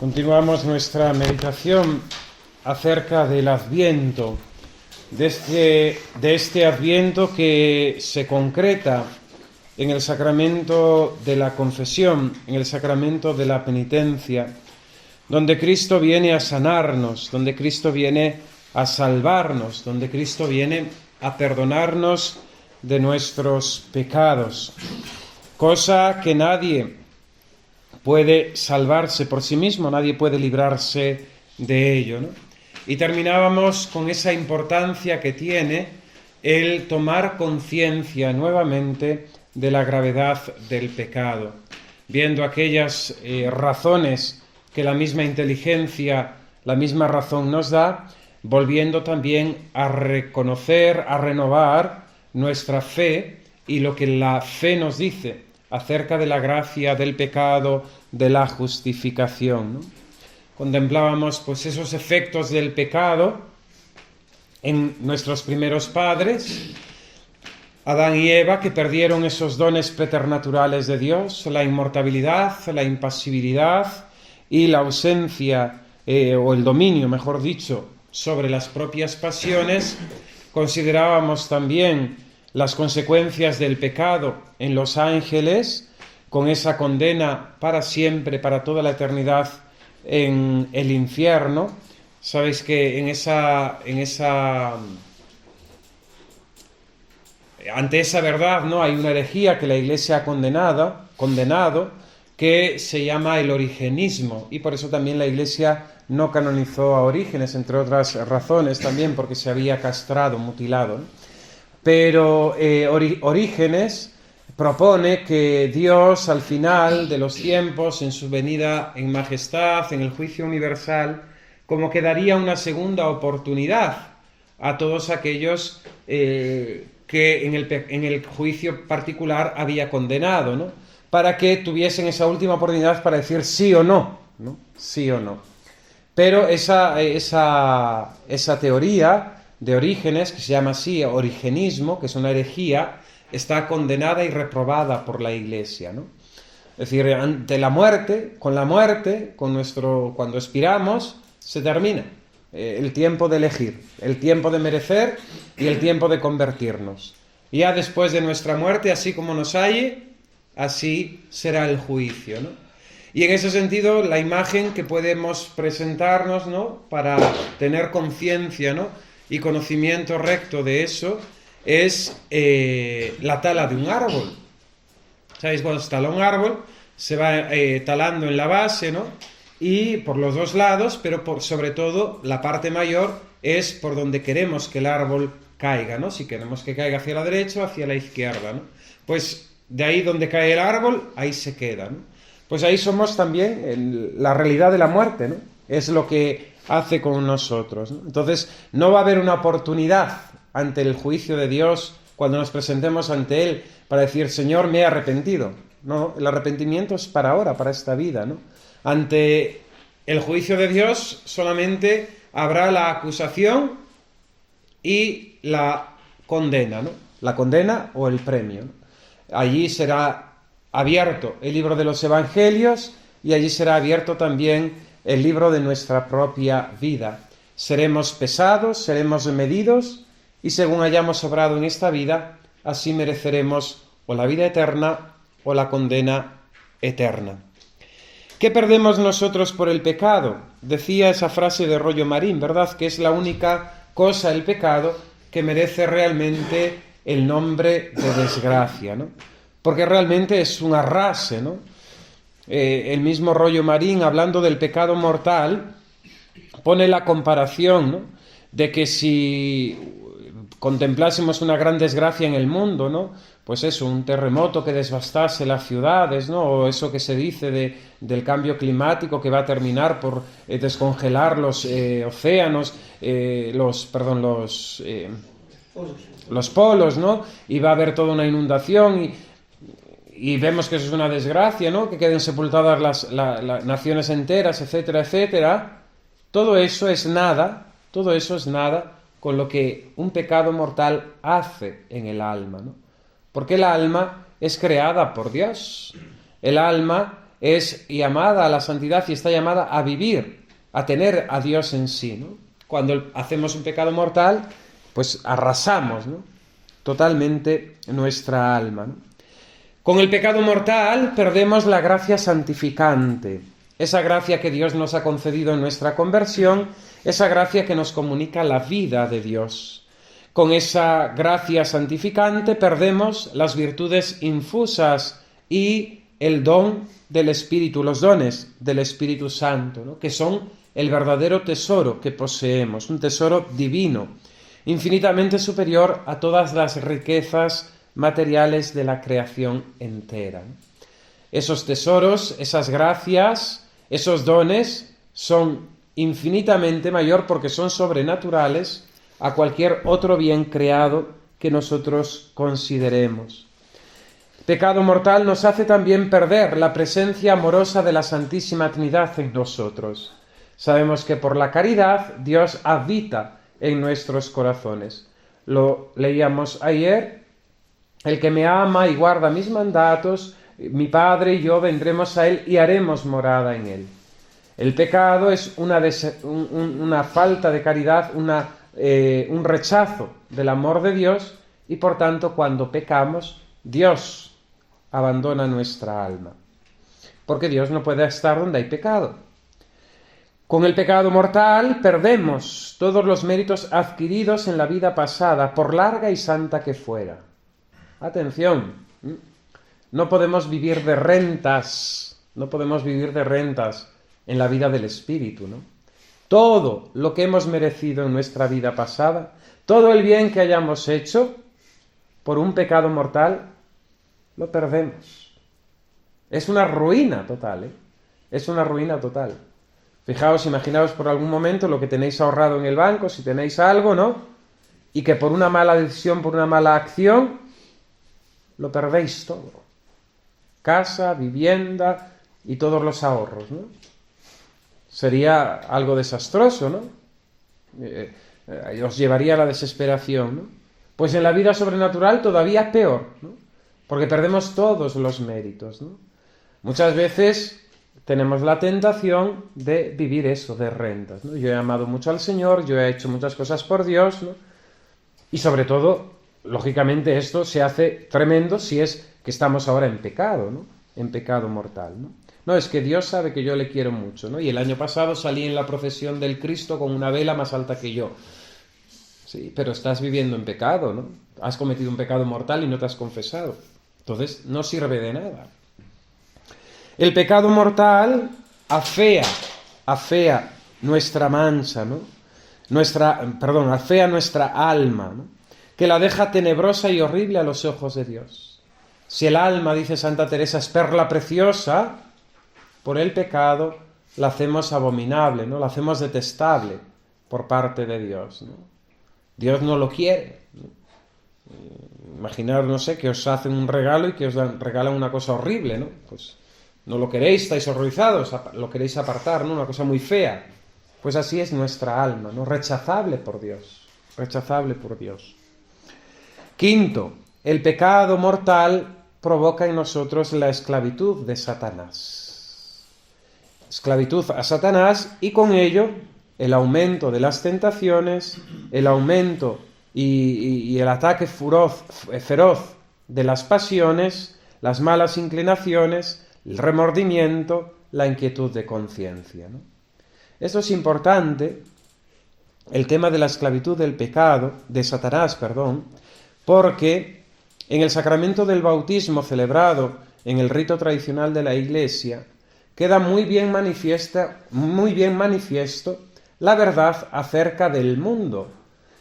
Continuamos nuestra meditación acerca del Adviento, de este Adviento que se concreta en el sacramento de la confesión, en el sacramento de la penitencia, donde Cristo viene a sanarnos, donde Cristo viene a salvarnos, donde Cristo viene a perdonarnos de nuestros pecados, cosa que nadie puede salvarse por sí mismo, nadie puede librarse de ello, ¿no? Y terminábamos con esa importancia que tiene el tomar conciencia nuevamente de la gravedad del pecado, viendo aquellas razones que la misma inteligencia, la misma razón nos da, volviendo también a reconocer, a renovar nuestra fe y lo que la fe nos dice acerca de la gracia, del pecado, de la justificación, ¿no? Contemplábamos pues esos efectos del pecado en nuestros primeros padres, Adán y Eva, que perdieron esos dones preternaturales de Dios, la inmortalidad, la impasibilidad y la ausencia, o el dominio, mejor dicho, sobre las propias pasiones. Considerábamos también las consecuencias del pecado en los ángeles, con esa condena para siempre, para toda la eternidad en el infierno. Sabéis que ante esa verdad, ¿no?, hay una herejía que la Iglesia ha condenado, que se llama el origenismo, y por eso también la Iglesia no canonizó a Orígenes, entre otras razones también, porque se había castrado, mutilado, ¿no? Pero Orígenes propone que Dios, al final de los tiempos, en su venida en majestad, en el juicio universal, como que daría una segunda oportunidad a todos aquellos que en el juicio particular había condenado, ¿no?, para que tuviesen esa última oportunidad para decir sí o no, ¿no? Sí o no. Pero esa teoría de Orígenes, que se llama así, origenismo, que es una herejía, está condenada y reprobada por la Iglesia, ¿no? Es decir, ante la muerte, cuando expiramos, se termina el tiempo de elegir, el tiempo de merecer y el tiempo de convertirnos. Y ya después de nuestra muerte, así como nos halle, así será el juicio, ¿no? Y en ese sentido, la imagen que podemos presentarnos, ¿no?, para tener conciencia, ¿no?, y conocimiento recto de eso, es la tala de un árbol. ¿Sabéis? Cuando se tala un árbol, se va talando en la base, ¿no?, y por los dos lados, pero sobre todo la parte mayor es por donde queremos que el árbol caiga, ¿no? Si queremos que caiga hacia la derecha o hacia la izquierda, ¿no? Pues de ahí donde cae el árbol, ahí se queda, ¿no? Pues ahí somos también la realidad de la muerte, ¿no? Es lo que hace con nosotros, ¿no? Entonces, no va a haber una oportunidad ante el juicio de Dios cuando nos presentemos ante Él para decir, Señor, me he arrepentido. No, el arrepentimiento es para ahora, para esta vida, ¿no? Ante el juicio de Dios solamente habrá la acusación y la condena, ¿no? La condena o el premio, ¿no? Allí será abierto el libro de los Evangelios y allí será abierto también el libro de nuestra propia vida. Seremos pesados, seremos medidos y según hayamos obrado en esta vida, así mereceremos o la vida eterna o la condena eterna. ¿Qué perdemos nosotros por el pecado? Decía esa frase de Rollo Marín, ¿verdad?, que es la única cosa, el pecado, que merece realmente el nombre de desgracia, ¿no? Porque realmente es un arrase, ¿no? El mismo Rollo Marín, hablando del pecado mortal, pone la comparación, ¿no?, de que si contemplásemos una gran desgracia en el mundo, ¿no?, pues eso, un terremoto que devastase las ciudades, ¿no?, o eso que se dice del cambio climático que va a terminar por descongelar los océanos, los polos, ¿no?, y va a haber toda una inundación y vemos que eso es una desgracia, ¿no?, que queden sepultadas las naciones enteras, etcétera, etcétera. Todo eso es nada con lo que un pecado mortal hace en el alma, ¿no? Porque el alma es creada por Dios. El alma es llamada a la santidad y está llamada a vivir, a tener a Dios en sí, ¿no? Cuando hacemos un pecado mortal, pues arrasamos, ¿no?, totalmente nuestra alma, ¿no? Con el pecado mortal perdemos la gracia santificante, esa gracia que Dios nos ha concedido en nuestra conversión, esa gracia que nos comunica la vida de Dios. Con esa gracia santificante perdemos las virtudes infusas y el don del Espíritu, los dones del Espíritu Santo, ¿no?, que son el verdadero tesoro que poseemos, un tesoro divino, infinitamente superior a todas las riquezas materiales de la creación entera. Esos tesoros, esas gracias, esos dones son infinitamente mayor porque son sobrenaturales a cualquier otro bien creado que nosotros consideremos. Pecado mortal nos hace también perder la presencia amorosa de la Santísima Trinidad en nosotros. Sabemos que por la caridad Dios habita en nuestros corazones. Lo leíamos ayer: el que me ama y guarda mis mandatos, mi Padre y yo vendremos a él y haremos morada en él. El pecado es una falta de caridad, un rechazo del amor de Dios, y por tanto cuando pecamos, Dios abandona nuestra alma, porque Dios no puede estar donde hay pecado. Con el pecado mortal perdemos todos los méritos adquiridos en la vida pasada, por larga y santa que fuera. Atención, no podemos vivir de rentas, en la vida del Espíritu, ¿no? Todo lo que hemos merecido en nuestra vida pasada, todo el bien que hayamos hecho, por un pecado mortal, lo perdemos. Es una ruina total, ¿eh? Es una ruina total. Fijaos, imaginaos por algún momento lo que tenéis ahorrado en el banco, si tenéis algo, ¿no?, y que por una mala decisión, por una mala acción, lo perdéis todo. Casa, vivienda y todos los ahorros, ¿no? Sería algo desastroso, ¿no? Os llevaría a la desesperación, ¿no? Pues en la vida sobrenatural todavía peor, ¿no?, porque perdemos todos los méritos, ¿no? Muchas veces tenemos la tentación de vivir eso, de rentas, ¿no? Yo he amado mucho al Señor, yo he hecho muchas cosas por Dios, ¿no? Y sobre todo, lógicamente, esto se hace tremendo si es que estamos ahora en pecado, ¿no?, en pecado mortal, ¿no? No, es que Dios sabe que yo le quiero mucho, ¿no? Y el año pasado salí en la procesión del Cristo con una vela más alta que yo. Sí, pero estás viviendo en pecado, ¿no? Has cometido un pecado mortal y no te has confesado. Entonces, no sirve de nada. El pecado mortal afea nuestra mancha, ¿no? Afea nuestra alma, ¿no?, que la deja tenebrosa y horrible a los ojos de Dios. Si el alma, dice Santa Teresa, es perla preciosa, por el pecado la hacemos abominable, ¿no?, la hacemos detestable por parte de Dios, ¿no? Dios no lo quiere, ¿no? Imaginaos, no sé, que os hacen un regalo y que os regalan una cosa horrible, ¿no? Pues no lo queréis, estáis horrorizados, lo queréis apartar, ¿no?, una cosa muy fea. Pues así es nuestra alma, ¿no?, rechazable por Dios, rechazable por Dios. Quinto, el pecado mortal provoca en nosotros la esclavitud de Satanás. Esclavitud a Satanás y con ello el aumento de las tentaciones, el aumento y el ataque feroz de las pasiones, las malas inclinaciones, el remordimiento, la inquietud de conciencia, ¿no? Esto es importante, el tema de la esclavitud del pecado, de Satanás, porque en el sacramento del bautismo celebrado en el rito tradicional de la Iglesia queda muy bien manifiesto la verdad acerca del mundo,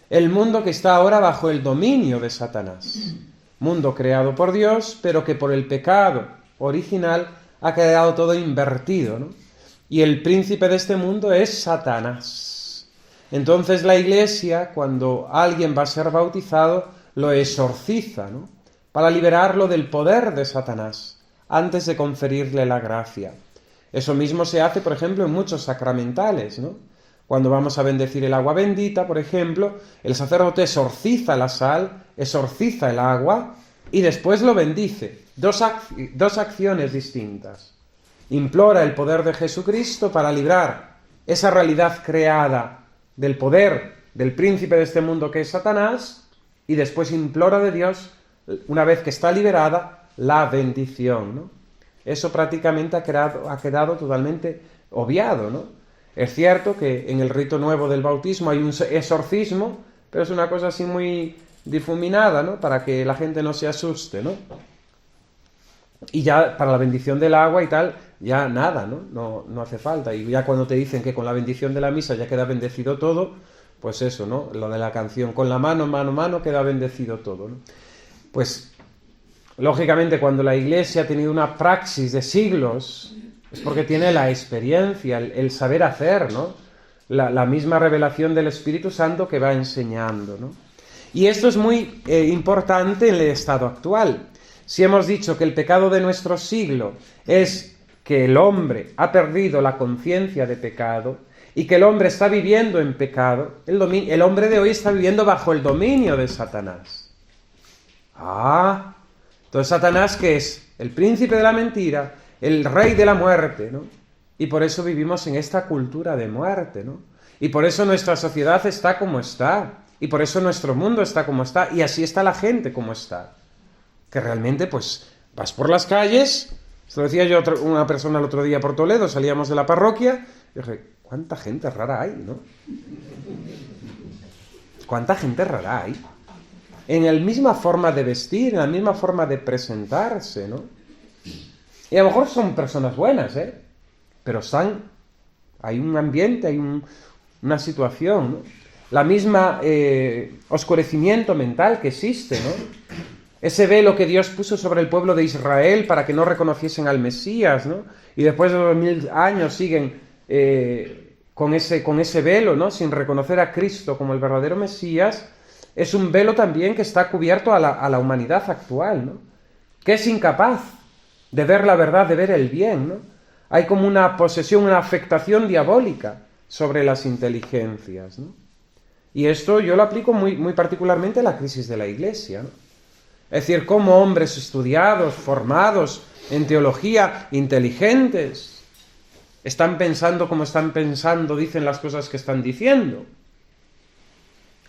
el mundo que está ahora bajo el dominio de Satanás, mundo creado por Dios, pero que por el pecado original ha quedado todo invertido, ¿no? Y el príncipe de este mundo es Satanás. Entonces la Iglesia, cuando alguien va a ser bautizado, lo exorciza, ¿no?, para liberarlo del poder de Satanás, antes de conferirle la gracia. Eso mismo se hace, por ejemplo, en muchos sacramentales, ¿no? Cuando vamos a bendecir el agua bendita, por ejemplo, el sacerdote exorciza la sal, exorciza el agua y después lo bendice. Dos acciones distintas. implora el poder de Jesucristo para librar esa realidad creada del poder del príncipe de este mundo que es Satanás, y después implora de Dios, una vez que está liberada, la bendición, ¿no? Eso prácticamente ha quedado totalmente obviado, ¿no? Es cierto que en el rito nuevo del bautismo hay un exorcismo, pero es una cosa así muy difuminada, ¿no? Para que la gente no se asuste, ¿no? Y ya para la bendición del agua y tal, ya nada, ¿no? No hace falta. Y ya cuando te dicen que con la bendición de la misa ya queda bendecido todo, pues eso, ¿no? Lo de la canción, con la mano, queda bendecido todo, ¿no? Pues, lógicamente, cuando la Iglesia ha tenido una praxis de siglos, es porque tiene la experiencia, el saber hacer, ¿no? La misma revelación del Espíritu Santo que va enseñando, ¿no? Y esto es muy importante en el estado actual. Si hemos dicho que el pecado de nuestro siglo es que el hombre ha perdido la conciencia de pecado y que el hombre está viviendo en pecado, el hombre de hoy está viviendo bajo el dominio de Satanás. Entonces Satanás, que es el príncipe de la mentira, el rey de la muerte, ¿no? Y por eso vivimos en esta cultura de muerte, ¿no? Y por eso nuestra sociedad está como está, y por eso nuestro mundo está como está, y así está la gente como está. Que realmente, pues, vas por las calles, se lo decía yo a una persona el otro día por Toledo, salíamos de la parroquia, y dije, ¿cuánta gente rara hay, no? ¿Cuánta gente rara hay? En la misma forma de vestir, en la misma forma de presentarse, ¿no? Y a lo mejor son personas buenas, pero hay un ambiente, hay una situación, ¿no? La misma oscurecimiento mental que existe, ¿no? Ese velo que Dios puso sobre el pueblo de Israel para que no reconociesen al Mesías, ¿no? Y después de 2000 años siguen con ese velo, ¿no? Sin reconocer a Cristo como el verdadero Mesías. Es un velo también que está cubierto a la humanidad actual, ¿no? Que es incapaz de ver la verdad, de ver el bien, ¿no? Hay como una posesión, una afectación diabólica sobre las inteligencias, ¿no? Y esto yo lo aplico muy, muy particularmente a la crisis de la Iglesia, ¿no? Es decir, cómo hombres estudiados, formados en teología, inteligentes, están pensando como están pensando, dicen las cosas que están diciendo.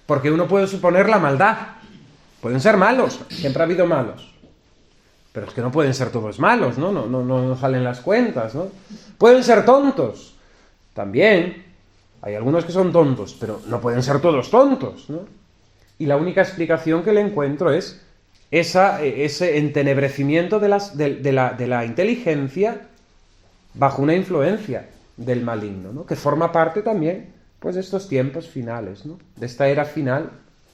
Porque uno puede suponer la maldad. Pueden ser malos, siempre ha habido malos. Pero es que no pueden ser todos malos, ¿no? No salen las cuentas, ¿no? Pueden ser tontos. También hay algunos que son tontos, pero no pueden ser todos tontos, ¿no? Y la única explicación que le encuentro es ese entenebrecimiento de la inteligencia bajo una influencia del maligno, ¿no? Que forma parte también, pues, de estos tiempos finales, ¿no? De esta era final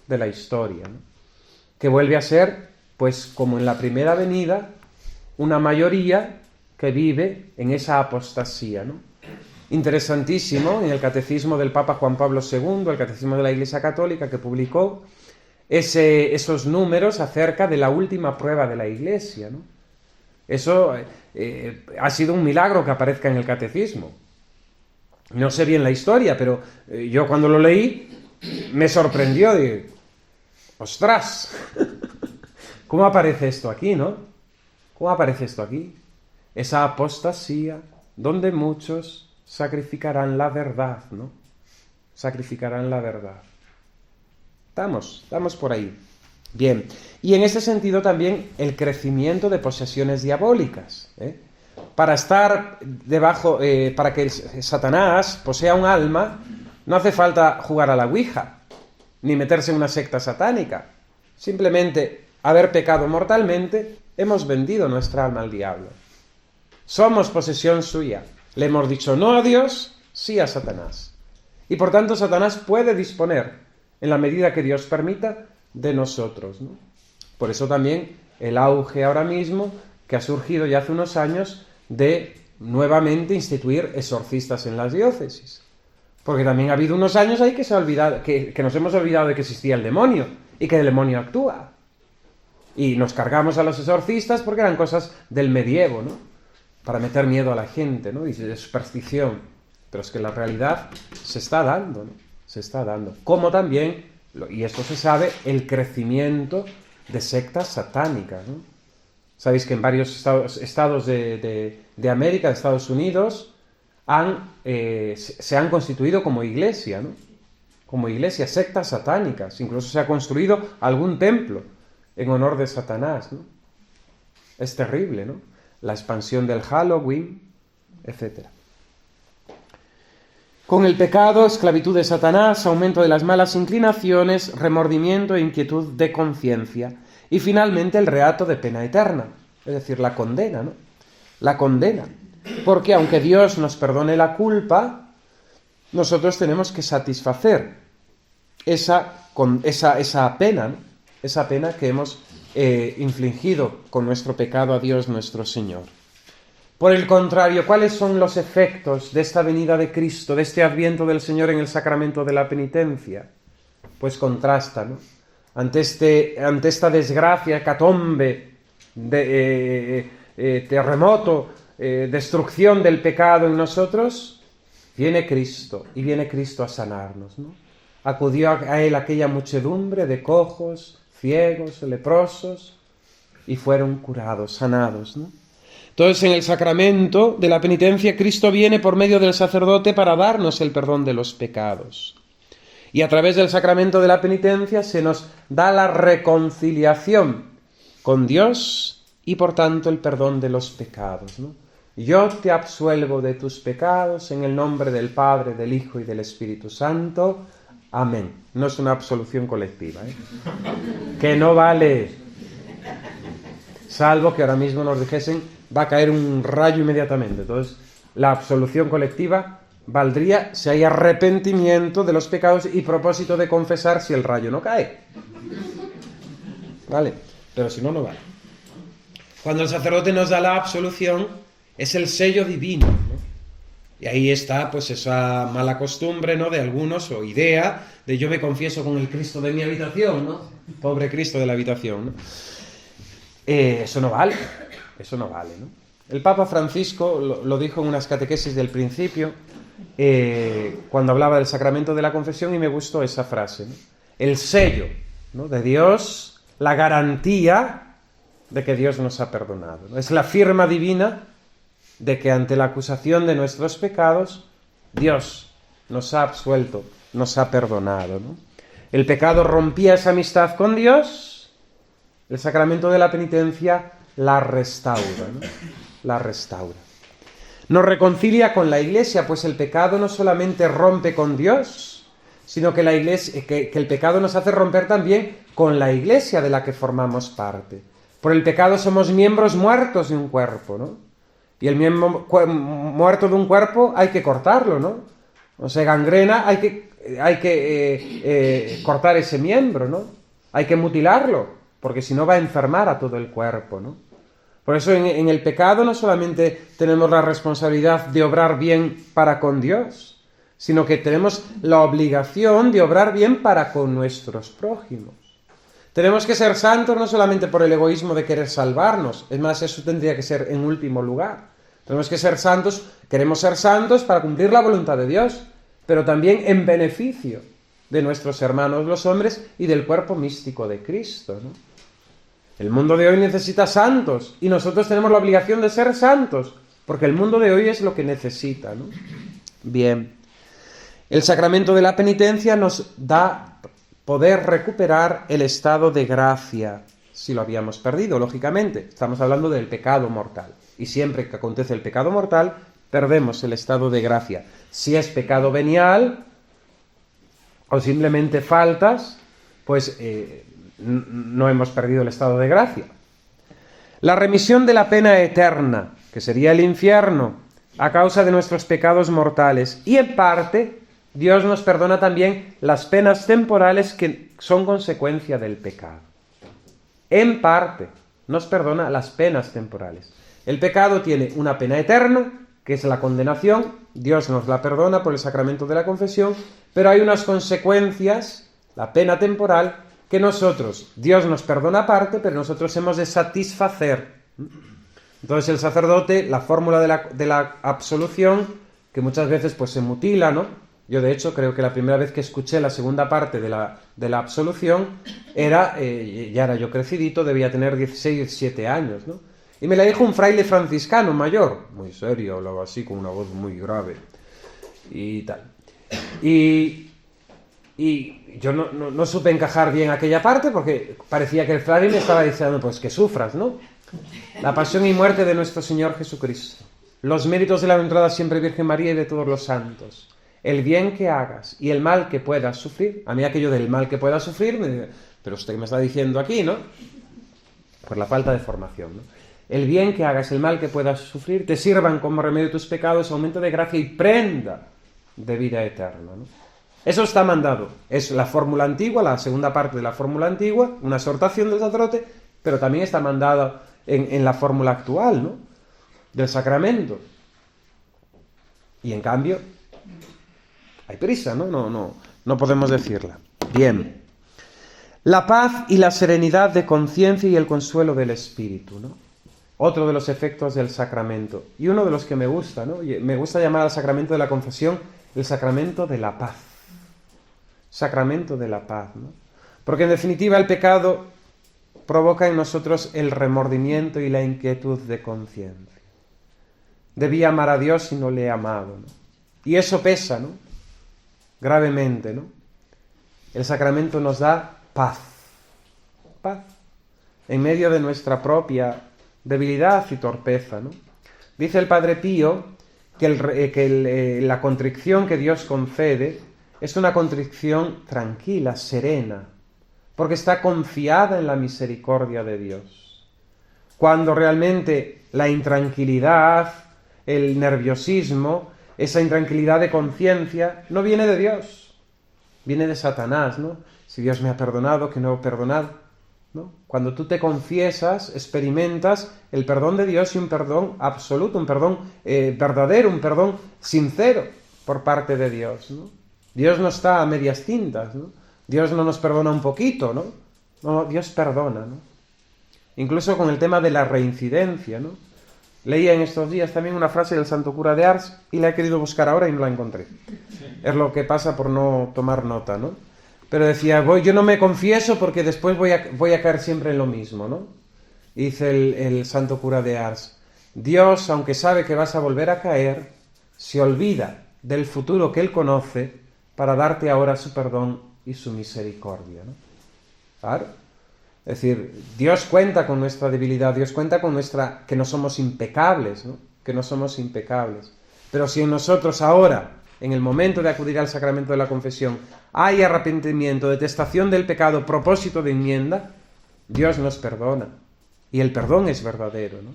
de la historia, ¿no? Que vuelve a ser, pues, como en la primera venida, una mayoría que vive en esa apostasía, ¿no? Interesantísimo, en el Catecismo del Papa Juan Pablo II, el Catecismo de la Iglesia Católica, que publicó esos números acerca de la última prueba de la Iglesia, ¿no? Eso ha sido un milagro que aparezca en el Catecismo. No sé bien la historia, pero yo cuando lo leí me sorprendió de... ¡Ostras! ¿Cómo aparece esto aquí, no? ¿Cómo aparece esto aquí? Esa apostasía donde muchos sacrificarán la verdad, ¿no? Sacrificarán la verdad. Estamos por ahí. Bien, y en ese sentido también el crecimiento de posesiones diabólicas. Para estar debajo, para que Satanás posea un alma, no hace falta jugar a la Ouija, ni meterse en una secta satánica. Simplemente haber pecado mortalmente, hemos vendido nuestra alma al diablo. Somos posesión suya. Le hemos dicho no a Dios, sí a Satanás. Y por tanto Satanás puede disponer, en la medida que Dios permita, de nosotros, ¿no? Por eso también el auge ahora mismo, que ha surgido ya hace unos años, de nuevamente instituir exorcistas en las diócesis. Porque también ha habido unos años ahí que nos hemos olvidado de que existía el demonio y que el demonio actúa. Y nos cargamos a los exorcistas porque eran cosas del medievo, ¿no? Para meter miedo a la gente, ¿no? Y de superstición. Pero es que la realidad se está dando, ¿no? Se está dando. Como también, y esto se sabe, el crecimiento de sectas satánicas, ¿no? Sabéis que en varios estados de de América, de Estados Unidos, se han constituido como iglesia, ¿no? Como iglesia, sectas satánicas. Incluso se ha construido algún templo en honor de Satanás, ¿no? Es terrible, ¿no? La expansión del Halloween, etc. Con el pecado, esclavitud de Satanás, aumento de las malas inclinaciones, remordimiento e inquietud de conciencia. Y finalmente el reato de pena eterna, es decir, la condena, ¿no? La condena. Porque aunque Dios nos perdone la culpa, nosotros tenemos que satisfacer esa pena, ¿no? Esa pena que hemos infligido con nuestro pecado a Dios nuestro Señor. Por el contrario, ¿cuáles son los efectos de esta venida de Cristo, de este adviento del Señor en el sacramento de la penitencia? Pues contrasta, ¿no? Ante esta desgracia, hecatombe, terremoto, destrucción del pecado en nosotros, viene Cristo, y viene Cristo a sanarnos, ¿no? Acudió a él aquella muchedumbre de cojos, ciegos, leprosos, y fueron curados, sanados, ¿no? Entonces, en el sacramento de la penitencia, Cristo viene por medio del sacerdote para darnos el perdón de los pecados. Y a través del sacramento de la penitencia se nos da la reconciliación con Dios y, por tanto, el perdón de los pecados, ¿no? Yo te absuelvo de tus pecados en el nombre del Padre, del Hijo y del Espíritu Santo. Amén. No es una absolución colectiva, ¿eh? Que no vale, salvo que ahora mismo nos dijesen va a caer un rayo inmediatamente. Entonces, la absolución colectiva valdría si hay arrepentimiento de los pecados y propósito de confesar si el rayo no cae. ¿Vale? Pero si no, no vale. Cuando el sacerdote nos da la absolución, es el sello divino, ¿no? Y ahí está, pues, esa mala costumbre, ¿no?, de algunos, o idea, de yo me confieso con el Cristo de mi habitación, ¿no? Pobre Cristo de la habitación, ¿no? Eso no vale. Eso no vale, ¿no? El Papa Francisco lo dijo en unas catequesis del principio, cuando hablaba del sacramento de la confesión, y me gustó esa frase, ¿no? El sello, ¿no?, de Dios, la garantía de que Dios nos ha perdonado, ¿no? Es la firma divina de que ante la acusación de nuestros pecados, Dios nos ha absuelto, nos ha perdonado, ¿no? El pecado rompía esa amistad con Dios, el sacramento de la penitencia la restaura, ¿no? La restaura. Nos reconcilia con la Iglesia, pues el pecado no solamente rompe con Dios, sino que el pecado nos hace romper también con la Iglesia de la que formamos parte. Por el pecado somos miembros muertos de un cuerpo, ¿no? Y el miembro muerto de un cuerpo hay que cortarlo, ¿no? O sea, gangrena, hay que cortar ese miembro, ¿no? Hay que mutilarlo, porque si no va a enfermar a todo el cuerpo, ¿no? Por eso en el pecado no solamente tenemos la responsabilidad de obrar bien para con Dios, sino que tenemos la obligación de obrar bien para con nuestros prójimos. Tenemos que ser santos no solamente por el egoísmo de querer salvarnos, es más, eso tendría que ser en último lugar. Tenemos que ser santos, queremos ser santos para cumplir la voluntad de Dios, pero también en beneficio de nuestros hermanos los hombres y del cuerpo místico de Cristo, ¿no? El mundo de hoy necesita santos y nosotros tenemos la obligación de ser santos, porque el mundo de hoy es lo que necesita, ¿no? Bien, el sacramento de la penitencia nos da poder recuperar el estado de gracia, si lo habíamos perdido, lógicamente. Estamos hablando del pecado mortal, y siempre que acontece el pecado mortal, perdemos el estado de gracia. Si es pecado venial o simplemente faltas, pues no hemos perdido el estado de gracia. La remisión de la pena eterna, que sería el infierno, a causa de nuestros pecados mortales. Y en parte, Dios nos perdona también las penas temporales que son consecuencia del pecado. En parte, nos perdona las penas temporales. El pecado tiene una pena eterna, que es la condenación. Dios nos la perdona por el sacramento de la confesión, pero hay unas consecuencias, la pena temporal, que Dios nos perdona aparte, pero nosotros hemos de satisfacer. Entonces el sacerdote, la fórmula de la absolución, que muchas veces pues se mutila, ¿no? Yo de hecho creo que la primera vez que escuché la segunda parte de la absolución ya era yo crecidito, debía tener 16, 17 años, ¿no? Y me la dijo un fraile franciscano mayor, muy serio, hablaba así con una voz muy grave y tal. Y yo no supe encajar bien aquella parte porque parecía que el fraile me estaba diciendo, pues que sufras, ¿no? La pasión y muerte de nuestro Señor Jesucristo, los méritos de la honrada siempre Virgen María y de todos los santos, el bien que hagas y el mal que puedas sufrir. A mí aquello del mal que puedas sufrir, pero usted me está diciendo aquí, ¿no? Por la falta de formación, ¿no? El bien que hagas, el mal que puedas sufrir, te sirvan como remedio de tus pecados, aumento de gracia y prenda de vida eterna, ¿no? Eso está mandado. Es la fórmula antigua, la segunda parte de la fórmula antigua, una exhortación del sacerdote, pero también está mandada en la fórmula actual, ¿no? Del sacramento. Y en cambio, hay prisa, ¿no? No podemos decirla. Bien. La paz y la serenidad de conciencia y el consuelo del espíritu, ¿no? Otro de los efectos del sacramento. Y uno de los que me gusta, ¿no? Me gusta llamar al sacramento de la confesión el sacramento de la paz. Sacramento de la paz, ¿no? Porque en definitiva el pecado provoca en nosotros el remordimiento y la inquietud de conciencia. Debía amar a Dios y no le he amado, ¿no? Y eso pesa, ¿no? Gravemente, ¿no? El sacramento nos da paz. Paz. En medio de nuestra propia debilidad y torpeza, ¿no? Dice el Padre Pío que la contrición que Dios concede es una contrición tranquila, serena, porque está confiada en la misericordia de Dios. Cuando realmente la intranquilidad, el nerviosismo, esa intranquilidad de conciencia, no viene de Dios, viene de Satanás, ¿no? Si Dios me ha perdonado, que no he perdonado, ¿no? Cuando tú te confiesas, experimentas el perdón de Dios y un perdón absoluto, un perdón verdadero, un perdón sincero por parte de Dios, ¿no? Dios no está a medias tintas, ¿no? Dios no nos perdona un poquito, ¿no? No, Dios perdona, ¿no? Incluso con el tema de la reincidencia, ¿no? Leía en estos días también una frase del Santo Cura de Ars y la he querido buscar ahora y no la encontré. Es lo que pasa por no tomar nota, ¿no? Pero decía, yo no me confieso porque después voy a caer siempre en lo mismo, ¿no? Y dice el Santo Cura de Ars, Dios, aunque sabe que vas a volver a caer, se olvida del futuro que Él conoce para darte ahora su perdón y su misericordia, ¿no? Claro. Es decir, Dios cuenta con nuestra debilidad, Dios cuenta con que no somos impecables, ¿no? Que no somos impecables. Pero si en nosotros ahora, en el momento de acudir al sacramento de la confesión, hay arrepentimiento, detestación del pecado, propósito de enmienda, Dios nos perdona. Y el perdón es verdadero, ¿no?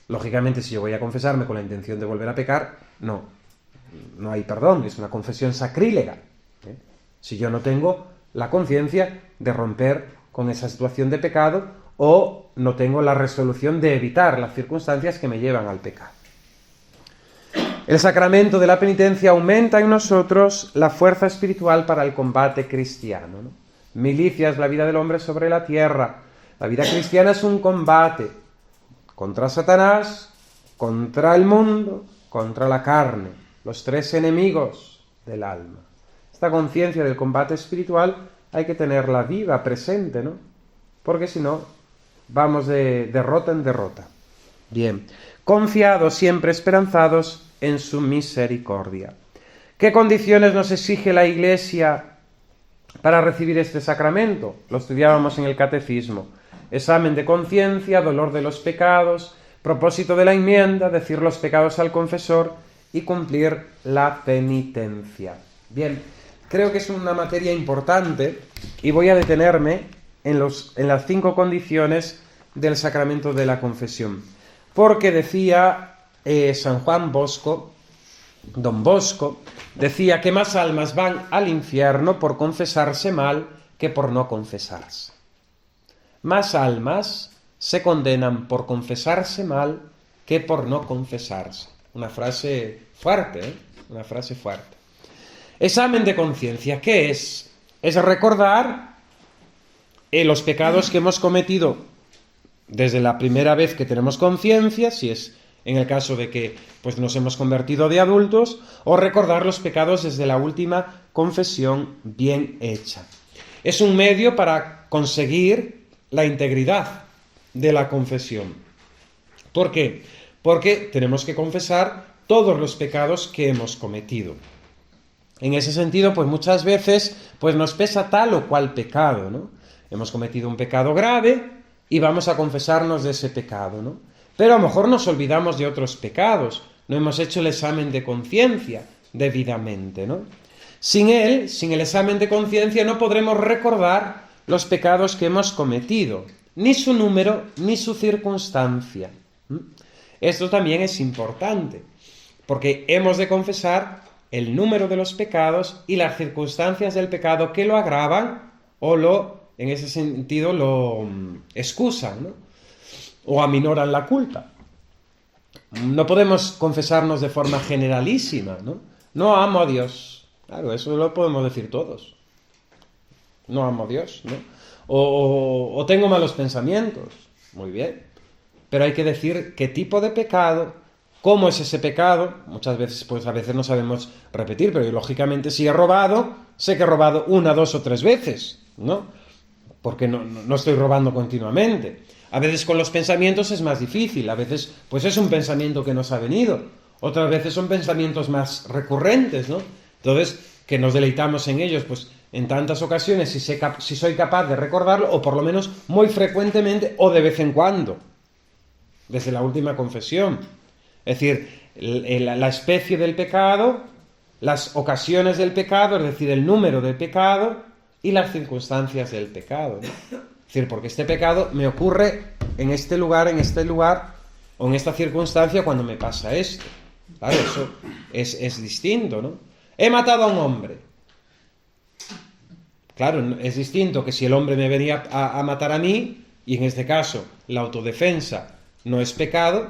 Lógicamente, si yo voy a confesarme con la intención de volver a pecar, no hay perdón, es una confesión sacrílega, ¿eh? Si yo no tengo la conciencia de romper con esa situación de pecado o no tengo la resolución de evitar las circunstancias que me llevan al pecado. El sacramento de la penitencia aumenta en nosotros la fuerza espiritual para el combate cristiano, ¿no? Milicia es la vida del hombre sobre la tierra. La vida cristiana es un combate contra Satanás, contra el mundo, contra la carne, los tres enemigos del alma. Esta conciencia del combate espiritual hay que tenerla viva, presente, ¿no? Porque si no, vamos de derrota en derrota. Bien, confiados, siempre esperanzados en su misericordia. ¿Qué condiciones nos exige la Iglesia para recibir este sacramento? Lo estudiábamos en el Catecismo. Examen de conciencia, dolor de los pecados, propósito de la enmienda, decir los pecados al confesor y cumplir la penitencia. Bien, creo que es una materia importante y voy a detenerme en las 5 condiciones del sacramento de la confesión. Porque decía San Juan Bosco, Don Bosco, decía que más almas van al infierno por confesarse mal que por no confesarse. Más almas se condenan por confesarse mal que por no confesarse. Una frase fuerte, ¿eh? Una frase fuerte. Examen de conciencia, ¿qué es? Es recordar los pecados que hemos cometido desde la primera vez que tenemos conciencia, si es en el caso de que pues, nos hemos convertido de adultos, o recordar los pecados desde la última confesión bien hecha. Es un medio para conseguir la integridad de la confesión. ¿Por qué? Porque tenemos que confesar todos los pecados que hemos cometido. En ese sentido, pues muchas veces pues nos pesa tal o cual pecado, ¿no? Hemos cometido un pecado grave y vamos a confesarnos de ese pecado, ¿no? Pero a lo mejor nos olvidamos de otros pecados, no hemos hecho el examen de conciencia debidamente, ¿no? Sin él, sin el examen de conciencia, no podremos recordar los pecados que hemos cometido, ni su número, ni su circunstancia. Esto también es importante, porque hemos de confesar el número de los pecados y las circunstancias del pecado que lo agravan o en ese sentido, lo excusan, ¿no? O aminoran la culpa. No podemos confesarnos de forma generalísima, ¿no? No amo a Dios. Claro, eso lo podemos decir todos. No amo a Dios, ¿no? O tengo malos pensamientos. Muy bien. Pero hay que decir qué tipo de pecado, cómo es ese pecado. Muchas veces, pues a veces no sabemos repetir, pero lógicamente si he robado, sé que he robado 1, 2 o 3 veces, ¿no? Porque no estoy robando continuamente. A veces con los pensamientos es más difícil, a veces pues es un pensamiento que nos ha venido, otras veces son pensamientos más recurrentes, ¿no? Entonces, que nos deleitamos en ellos, pues en tantas ocasiones, si soy capaz de recordarlo, o por lo menos muy frecuentemente, o de vez en cuando, desde la última confesión. Es decir, la especie del pecado, las ocasiones del pecado, es decir, el número del pecado y las circunstancias del pecado, ¿no? Es decir, porque este pecado me ocurre en este lugar, o en esta circunstancia cuando me pasa esto. Claro, eso es distinto, ¿no? He matado a un hombre. Claro, es distinto que si el hombre me venía a matar a mí, y en este caso la autodefensa no es pecado,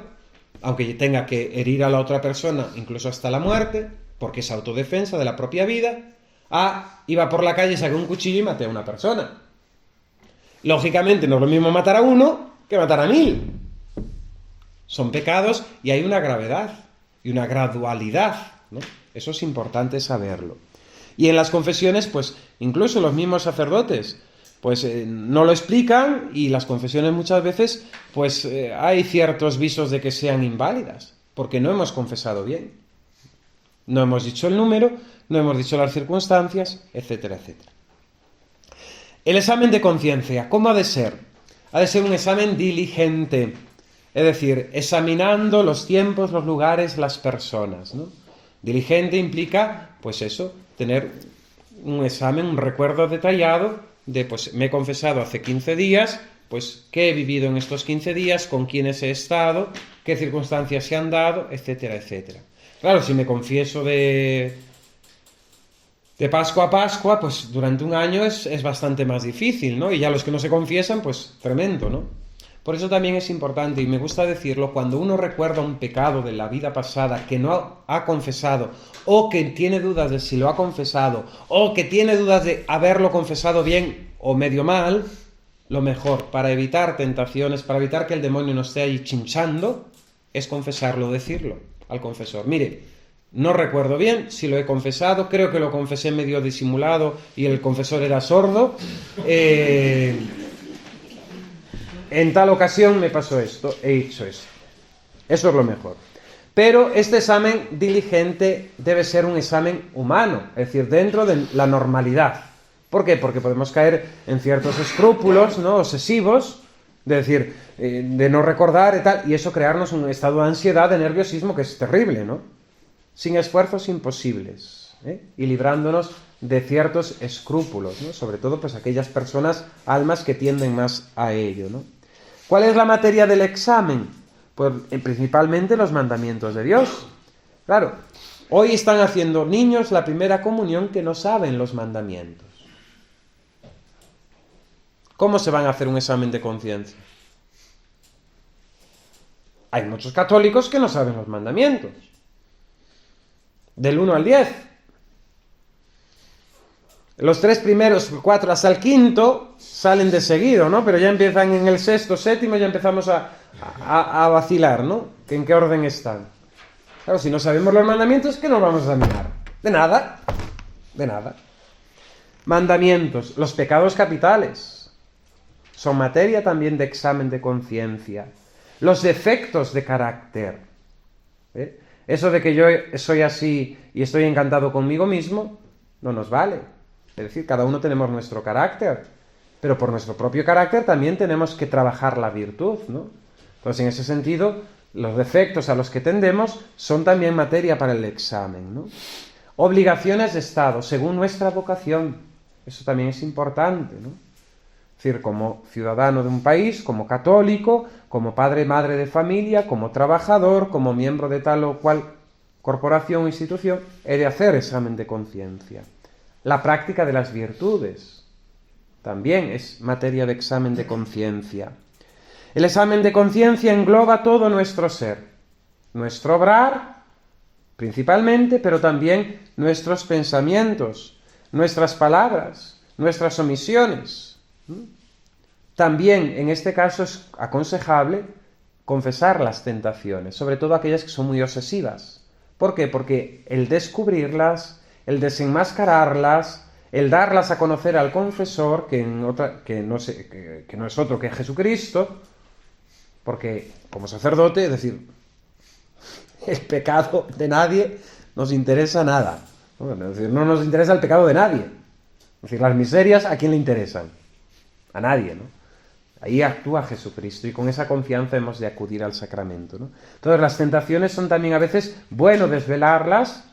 aunque tenga que herir a la otra persona, incluso hasta la muerte, porque es autodefensa de la propia vida. Iba por la calle, saqué un cuchillo y maté a una persona. Lógicamente no es lo mismo matar a uno que matar a 1000. Son pecados y hay una gravedad y una gradualidad, ¿no? Eso es importante saberlo. Y en las confesiones, pues incluso los mismos sacerdotes, pues no lo explican, y las confesiones muchas veces, pues hay ciertos visos de que sean inválidas, porque no hemos confesado bien. No hemos dicho el número, no hemos dicho las circunstancias, etcétera, etcétera. El examen de conciencia, ¿cómo ha de ser? Ha de ser un examen diligente, es decir, examinando los tiempos, los lugares, las personas, ¿no? Diligente implica, pues eso, tener un examen, un recuerdo detallado de, pues me he confesado hace 15 días, pues qué he vivido en estos 15 días, con quiénes he estado, qué circunstancias se han dado, etcétera, etcétera. Claro, si me confieso de Pascua a Pascua, pues durante un año es bastante más difícil, ¿no? Y ya los que no se confiesan, pues tremendo, ¿no? Por eso también es importante, y me gusta decirlo, cuando uno recuerda un pecado de la vida pasada que no ha confesado, o que tiene dudas de si lo ha confesado, o que tiene dudas de haberlo confesado bien o medio mal, lo mejor para evitar tentaciones, para evitar que el demonio nos esté ahí chinchando, es confesarlo, decirlo al confesor. Mire, no recuerdo bien si lo he confesado, creo que lo confesé medio disimulado y el confesor era sordo. En tal ocasión me pasó esto, he hecho esto. Eso es lo mejor. Pero este examen diligente debe ser un examen humano, es decir, dentro de la normalidad. ¿Por qué? Porque podemos caer en ciertos escrúpulos, ¿no?, obsesivos, de decir, de no recordar y tal, y eso crearnos un estado de ansiedad, de nerviosismo, que es terrible, ¿no? Sin esfuerzos imposibles, y librándonos de ciertos escrúpulos, ¿no? Sobre todo, pues aquellas personas, almas que tienden más a ello, ¿no? ¿Cuál es la materia del examen? Pues principalmente los mandamientos de Dios. Claro, hoy están haciendo niños la primera comunión que no saben los mandamientos. ¿Cómo se van a hacer un examen de conciencia? Hay muchos católicos que no saben los mandamientos. Del 1 al 10. Los 3 primeros, 4 hasta el 5, salen de seguido, ¿no? Pero ya empiezan en el 6º, 7º, ya empezamos a vacilar, ¿no? ¿En qué orden están? Claro, si no sabemos los mandamientos, ¿qué nos vamos a examinar? De nada. De nada. Mandamientos, los pecados capitales, son materia también de examen de conciencia. los defectos de carácter. Eso de que yo soy así y estoy encantado conmigo mismo, no nos vale. Es decir, cada uno tenemos nuestro carácter, pero por nuestro propio carácter también tenemos que trabajar la virtud, ¿no? Entonces, en ese sentido, los defectos a los que tendemos son también materia para el examen, ¿no? Obligaciones de Estado, según nuestra vocación. Eso también es importante, ¿no? Es decir, como ciudadano de un país, como católico, como padre, madre de familia, como trabajador, como miembro de tal o cual corporación o institución, he de hacer examen de conciencia. La práctica de las virtudes también es materia de examen de conciencia. El examen de conciencia engloba todo nuestro ser, nuestro obrar, principalmente, pero también nuestros pensamientos, nuestras palabras, nuestras omisiones. También, en este caso, es aconsejable confesar las tentaciones, sobre todo aquellas que son muy obsesivas. ¿Por qué? Porque el descubrirlas, el desenmascararlas, el darlas a conocer al confesor, que no es otro que Jesucristo, porque como sacerdote, es decir, el pecado de nadie nos interesa nada. Es decir, no nos interesa el pecado de nadie. Es decir, las miserias, ¿a quién le interesan? A nadie, ¿no? Ahí actúa Jesucristo y con esa confianza hemos de acudir al sacramento, ¿no? Entonces las tentaciones son también a veces bueno desvelarlas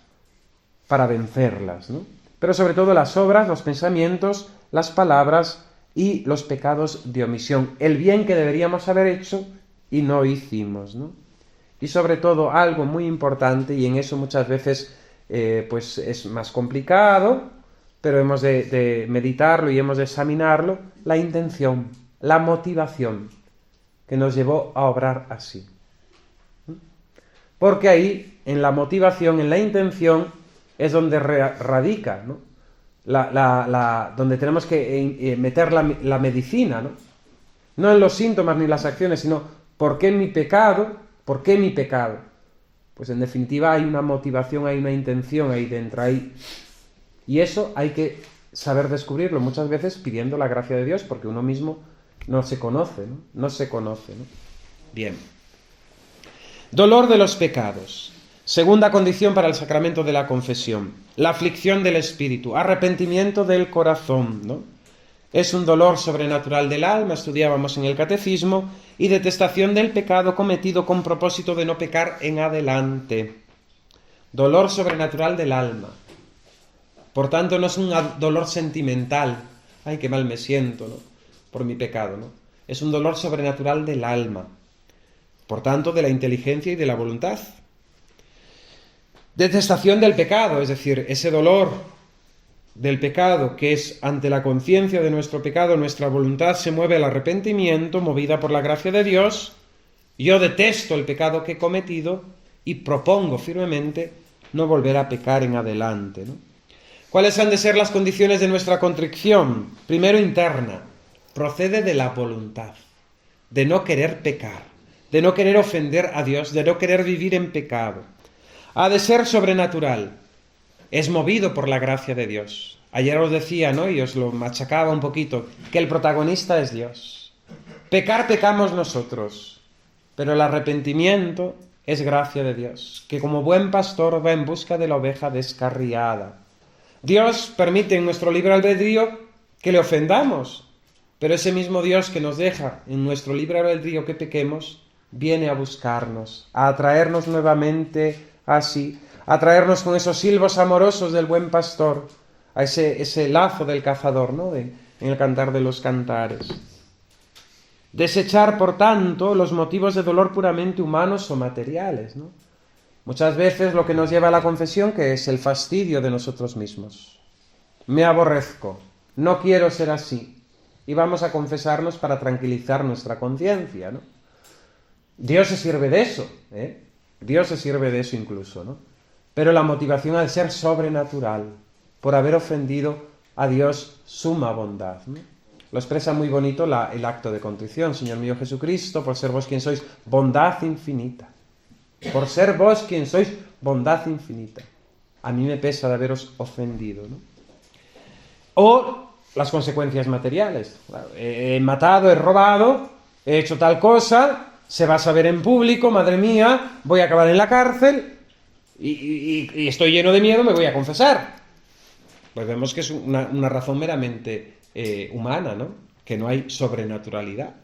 para vencerlas, ¿no? Pero sobre todo las obras, los pensamientos, las palabras y los pecados de omisión, el bien que deberíamos haber hecho y no hicimos, ¿no? Y sobre todo algo muy importante, y en eso muchas veces pues es más complicado, pero hemos de meditarlo y hemos de examinarlo, la intención, la motivación que nos llevó a obrar así. Porque ahí, en la motivación, en la intención, es donde radica, ¿no? Donde tenemos que meter la medicina, ¿no? No en los síntomas ni las acciones, sino ¿por qué mi pecado? ¿Por qué mi pecado? Pues en definitiva hay una motivación, hay una intención ahí dentro, y eso hay que saber descubrirlo muchas veces pidiendo la gracia de Dios, porque uno mismo no se conoce, ¿no? No se conoce, ¿no? Bien. Dolor de los pecados. Segunda condición para el sacramento de la confesión. La aflicción del espíritu, arrepentimiento del corazón, ¿no? Es un dolor sobrenatural del alma, estudiábamos en el catecismo, y detestación del pecado cometido con propósito de no pecar en adelante. Dolor sobrenatural del alma. Por tanto, no es un dolor sentimental. Ay, qué mal me siento, ¿no? Por mi pecado, ¿no? Es un dolor sobrenatural del alma. Por tanto, de la inteligencia y de la voluntad. Detestación del pecado, es decir, ese dolor del pecado que es ante la conciencia de nuestro pecado, nuestra voluntad se mueve al arrepentimiento, movida por la gracia de Dios. Yo detesto el pecado que he cometido y propongo firmemente no volver a pecar en adelante, ¿no? ¿Cuáles han de ser las condiciones de nuestra contrición? Primero, interna. Procede de la voluntad, de no querer pecar, de no querer ofender a Dios, de no querer vivir en pecado. Ha de ser sobrenatural. Es movido por la gracia de Dios. Ayer os decía, ¿no? Y os lo machacaba un poquito, que el protagonista es Dios. Pecar, pecamos nosotros, pero el arrepentimiento es gracia de Dios, que como buen pastor va en busca de la oveja descarriada. Dios permite en nuestro libre albedrío que le ofendamos, pero ese mismo Dios que nos deja en nuestro libre albedrío que pequemos, viene a buscarnos, a atraernos nuevamente así, a traernos con esos silbos amorosos del buen pastor, a ese lazo del cazador, ¿no? En el Cantar de los Cantares. Desechar, por tanto, los motivos de dolor puramente humanos o materiales, ¿no? Muchas veces lo que nos lleva a la confesión, que es el fastidio de nosotros mismos. Me aborrezco, no quiero ser así. Y vamos a confesarnos para tranquilizar nuestra conciencia, ¿no? Dios se sirve de eso, ¿eh? Dios se sirve de eso incluso, ¿no? Pero la motivación ha de ser sobrenatural, por haber ofendido a Dios suma bondad, ¿no? Lo expresa muy bonito el acto de contrición. Señor mío Jesucristo, por ser vos quien sois bondad infinita. Por ser vos quien sois bondad infinita. A mí me pesa de haberos ofendido, ¿no? O las consecuencias materiales. He matado, he robado, he hecho tal cosa, se va a saber en público, madre mía, voy a acabar en la cárcel y estoy lleno de miedo, me voy a confesar. Pues vemos que es una razón meramente humana, ¿no? Que no hay sobrenaturalidad.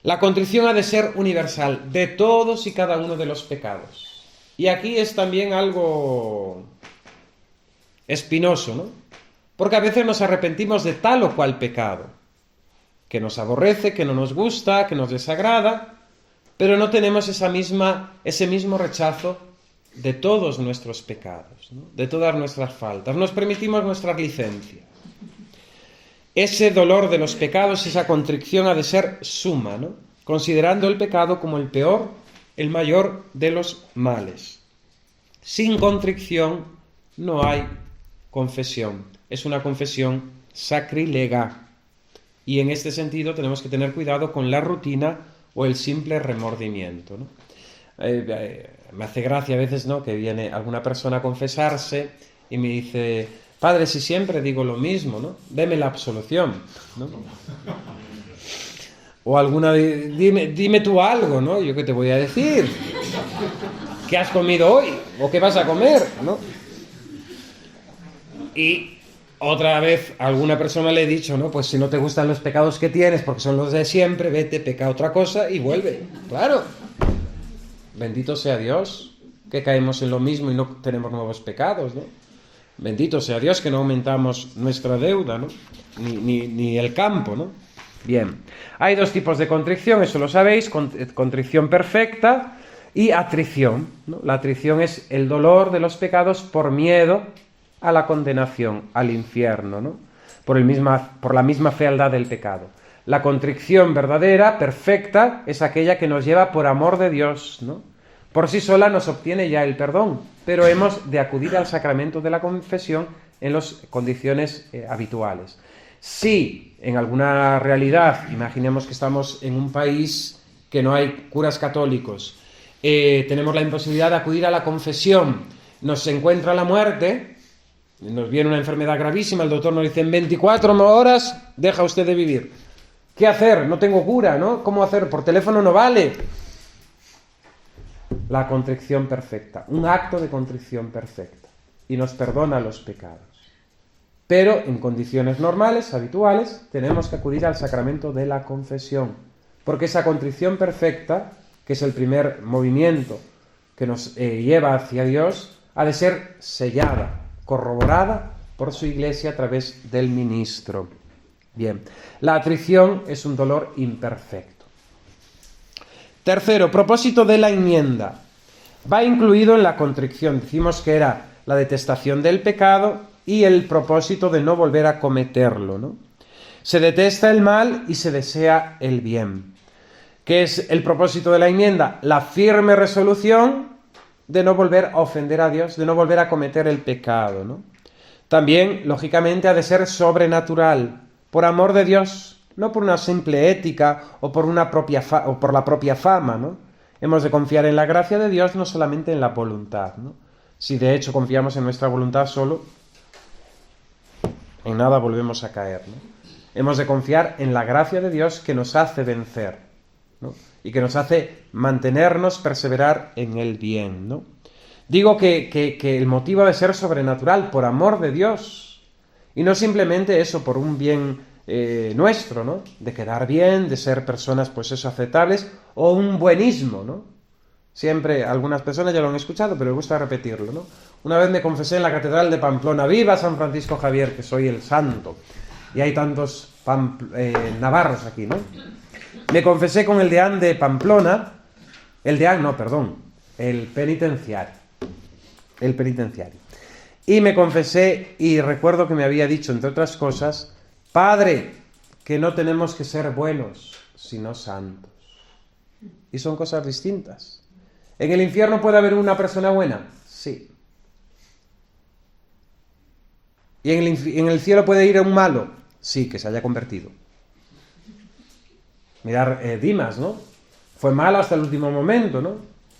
La contrición ha de ser universal, de todos y cada uno de los pecados. Y aquí es también algo espinoso, ¿no? Porque a veces nos arrepentimos de tal o cual pecado, que nos aborrece, que no nos gusta, que nos desagrada, pero no tenemos ese mismo rechazo de todos nuestros pecados, ¿no? De todas nuestras faltas. Nos permitimos nuestras licencias. Ese dolor de los pecados, esa contrición ha de ser suma, ¿no? Considerando el pecado como el peor, el mayor de los males. Sin contrición no hay confesión. Es una confesión sacrilega. Y en este sentido tenemos que tener cuidado con la rutina o el simple remordimiento, ¿no? Me hace gracia a veces, ¿no?, que viene alguna persona a confesarse y me dice: padre, si siempre digo lo mismo, ¿no? Deme la absolución, ¿no? O alguna, dime tú algo, ¿no? ¿Yo qué te voy a decir? ¿Qué has comido hoy? ¿O qué vas a comer? ¿No? Y otra vez a alguna persona le he dicho, ¿no? Pues si no te gustan los pecados que tienes, porque son los de siempre, vete, peca otra cosa y vuelve. Claro. Bendito sea Dios, que caemos en lo mismo y no tenemos nuevos pecados, ¿no? Bendito sea Dios que no aumentamos nuestra deuda, ¿no? Ni el campo, ¿no? Bien. Hay dos tipos de contrición, eso lo sabéis: contrición perfecta y atrición, ¿no? La atrición es el dolor de los pecados por miedo a la condenación, al infierno, ¿no? Por la misma fealdad del pecado. La contrición verdadera, perfecta, es aquella que nos lleva por amor de Dios, ¿no? Por sí sola nos obtiene ya el perdón, pero hemos de acudir al sacramento de la confesión en las condiciones habituales. Si en alguna realidad, imaginemos que estamos en un país que no hay curas católicos, tenemos la imposibilidad de acudir a la confesión, nos encuentra la muerte, nos viene una enfermedad gravísima, el doctor nos dice: en 24 horas deja usted de vivir. ¿Qué hacer? No tengo cura, ¿no? ¿Cómo hacer? Por teléfono no vale. La contrición perfecta, un acto de contrición perfecta, y nos perdona los pecados. Pero en condiciones normales, habituales, tenemos que acudir al sacramento de la confesión, porque esa contrición perfecta, que es el primer movimiento que nos lleva hacia Dios, ha de ser sellada, corroborada por su Iglesia a través del ministro. Bien, la atrición es un dolor imperfecto. Tercero, propósito de la enmienda. Va incluido en la contrición. Decimos que era la detestación del pecado y el propósito de no volver a cometerlo, ¿no? Se detesta el mal y se desea el bien. ¿Qué es el propósito de la enmienda? La firme resolución de no volver a ofender a Dios, de no volver a cometer el pecado, ¿no? También, lógicamente, ha de ser sobrenatural, por amor de Dios, no por una simple ética o por la propia fama, ¿no? Hemos de confiar en la gracia de Dios, no solamente en la voluntad, ¿no? Si de hecho confiamos en nuestra voluntad solo, en nada volvemos a caer, ¿no? Hemos de confiar en la gracia de Dios que nos hace vencer, ¿no? Y que nos hace mantenernos, perseverar en el bien, ¿no? Digo que el motivo de ser sobrenatural, por amor de Dios, y no simplemente eso, por un bien nuestro, ¿no? De quedar bien, de ser personas, pues eso, aceptables, o un buenismo, ¿no? Siempre, algunas personas ya lo han escuchado, pero me gusta repetirlo, ¿no? Una vez me confesé en la catedral de Pamplona: ¡viva San Francisco Javier, que soy el santo! Y hay tantos navarros aquí, ¿no? Me confesé con el deán de Pamplona, el penitenciario. Y me confesé y recuerdo que me había dicho, entre otras cosas: Padre, que no tenemos que ser buenos, sino santos. Y son cosas distintas. ¿En el infierno puede haber una persona buena? Sí. ¿Y en el cielo puede ir un malo? Sí, que se haya convertido. Mirad, Dimas, ¿no? Fue malo hasta el último momento, ¿no?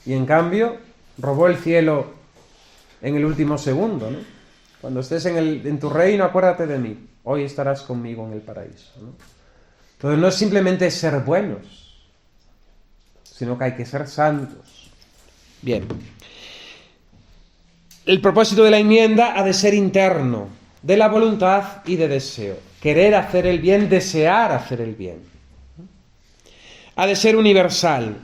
Y en cambio robó el cielo en el último segundo, ¿no? Cuando estés en tu reino, acuérdate de mí. Hoy estarás conmigo en el paraíso, ¿no? Entonces no es simplemente ser buenos, sino que hay que ser santos. Bien. El propósito de la enmienda ha de ser interno, de la voluntad y de deseo. Querer hacer el bien, desear hacer el bien. Ha de ser universal,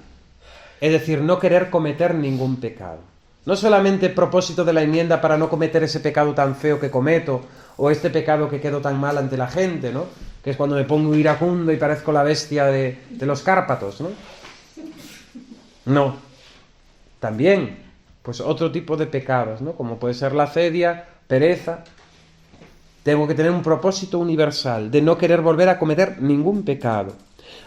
es decir, no querer cometer ningún pecado. No solamente propósito de la enmienda para no cometer ese pecado tan feo que cometo, o este pecado que quedo tan mal ante la gente, ¿no? Que es cuando me pongo iracundo y parezco la bestia de los Cárpatos, ¿no? No. También, pues otro tipo de pecados, ¿no? Como puede ser la acedia, pereza. Tengo que tener un propósito universal de no querer volver a cometer ningún pecado.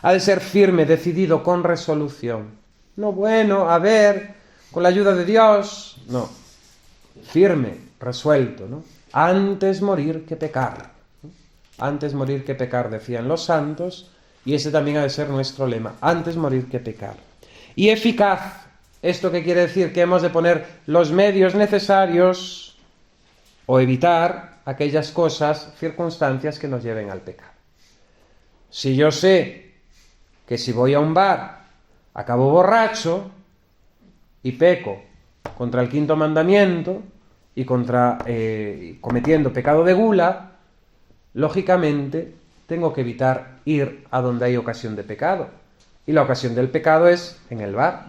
Ha de ser firme, decidido, con resolución. No, bueno, a ver, con la ayuda de Dios. No. Firme, resuelto, ¿no? Antes morir que pecar. Antes morir que pecar, decían los santos, y ese también ha de ser nuestro lema. Antes morir que pecar. Y eficaz. ¿Esto qué quiere decir? Que hemos de poner los medios necesarios o evitar aquellas cosas, circunstancias que nos lleven al pecado. Si yo sé que si voy a un bar acabo borracho y peco contra el quinto mandamiento y contra cometiendo pecado de gula, lógicamente tengo que evitar ir a donde hay ocasión de pecado. Y la ocasión del pecado es en el bar.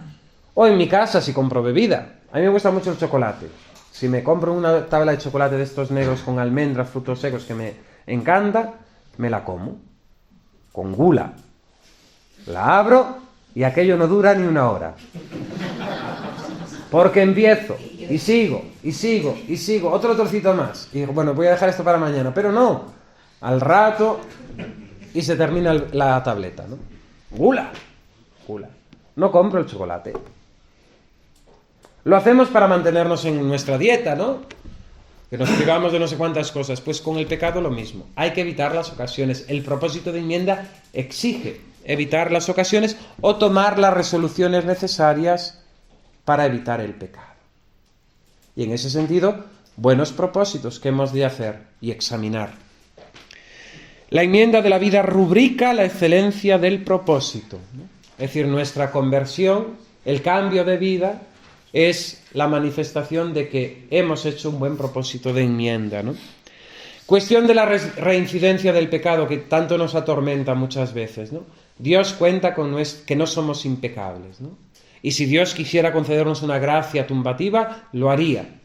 O en mi casa si compro bebida. A mí me gusta mucho el chocolate. Si me compro una tabla de chocolate de estos negros con almendras, frutos secos que me encanta, me la como. Con gula. La abro y aquello no dura ni una hora. Porque empiezo y sigo, y sigo, y sigo. Otro trocito más. Y digo, bueno, voy a dejar esto para mañana. Pero no. Al rato y se termina la tableta, ¿no? Gula. Gula. No compro el chocolate. Lo hacemos para mantenernos en nuestra dieta, ¿no? Que nos privamos de no sé cuántas cosas. Pues con el pecado lo mismo. Hay que evitar las ocasiones. El propósito de enmienda exige evitar las ocasiones o tomar las resoluciones necesarias para evitar el pecado. Y en ese sentido, buenos propósitos que hemos de hacer y examinar. La enmienda de la vida rubrica la excelencia del propósito, ¿no? Es decir, nuestra conversión, el cambio de vida, es la manifestación de que hemos hecho un buen propósito de enmienda, ¿no? Cuestión de la reincidencia del pecado que tanto nos atormenta muchas veces, ¿no? Dios cuenta con que no somos impecables, ¿no? Y si Dios quisiera concedernos una gracia tumbativa, lo haría.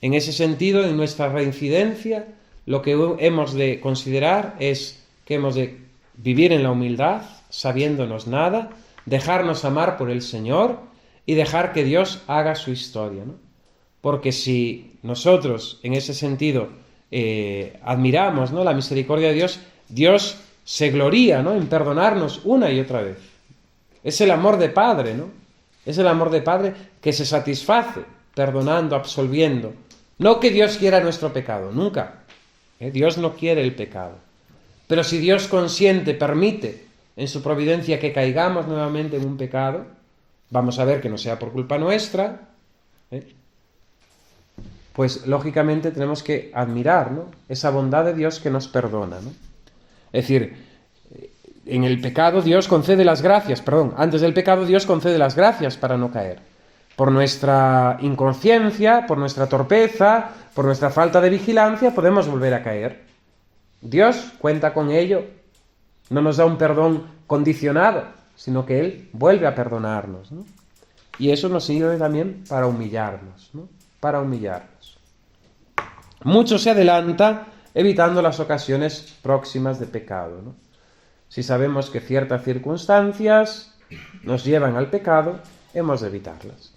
En ese sentido, en nuestra reincidencia, lo que hemos de considerar es que hemos de vivir en la humildad, sabiéndonos nada, dejarnos amar por el Señor y dejar que Dios haga su historia, ¿no? Porque si nosotros, en ese sentido, admiramos, ¿no?, la misericordia de Dios, Dios se gloría, ¿no?, en perdonarnos una y otra vez. Es el amor de Padre, ¿no? Es el amor de Padre que se satisface perdonando, absolviendo. No que Dios quiera nuestro pecado, nunca. Dios no quiere el pecado. Pero si Dios consiente, permite en su providencia que caigamos nuevamente en un pecado, vamos a ver que no sea por culpa nuestra, pues lógicamente tenemos que admirar, ¿no?, esa bondad de Dios que nos perdona, ¿no? Es decir, en el pecado Dios concede las gracias, antes del pecado Dios concede las gracias para no caer. Por nuestra inconsciencia, por nuestra torpeza, por nuestra falta de vigilancia, podemos volver a caer. Dios cuenta con ello, no nos da un perdón condicionado, sino que Él vuelve a perdonarnos, ¿no? Y eso nos sirve también para humillarnos, ¿no? Para humillarnos. Mucho se adelanta evitando las ocasiones próximas de pecado, ¿no? Si sabemos que ciertas circunstancias nos llevan al pecado, hemos de evitarlas.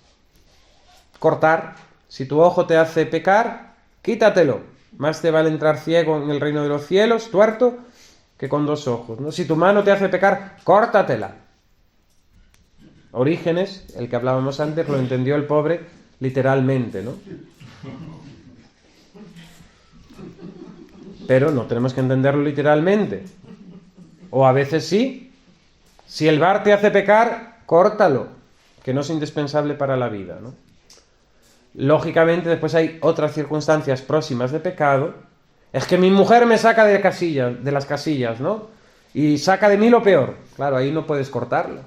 Cortar. Si tu ojo te hace pecar, quítatelo. Más te vale entrar ciego en el reino de los cielos, tuerto, que con dos ojos, ¿no? Si tu mano te hace pecar, córtatela. Orígenes, el que hablábamos antes, lo entendió el pobre literalmente, ¿no? Pero no tenemos que entenderlo literalmente. O a veces sí. Si el bar te hace pecar, córtalo, que no es indispensable para la vida, ¿no? Lógicamente después hay otras circunstancias próximas de pecado. Es que mi mujer me saca de las casillas, ¿no? Y saca de mí lo peor. Claro, ahí no puedes cortarlo.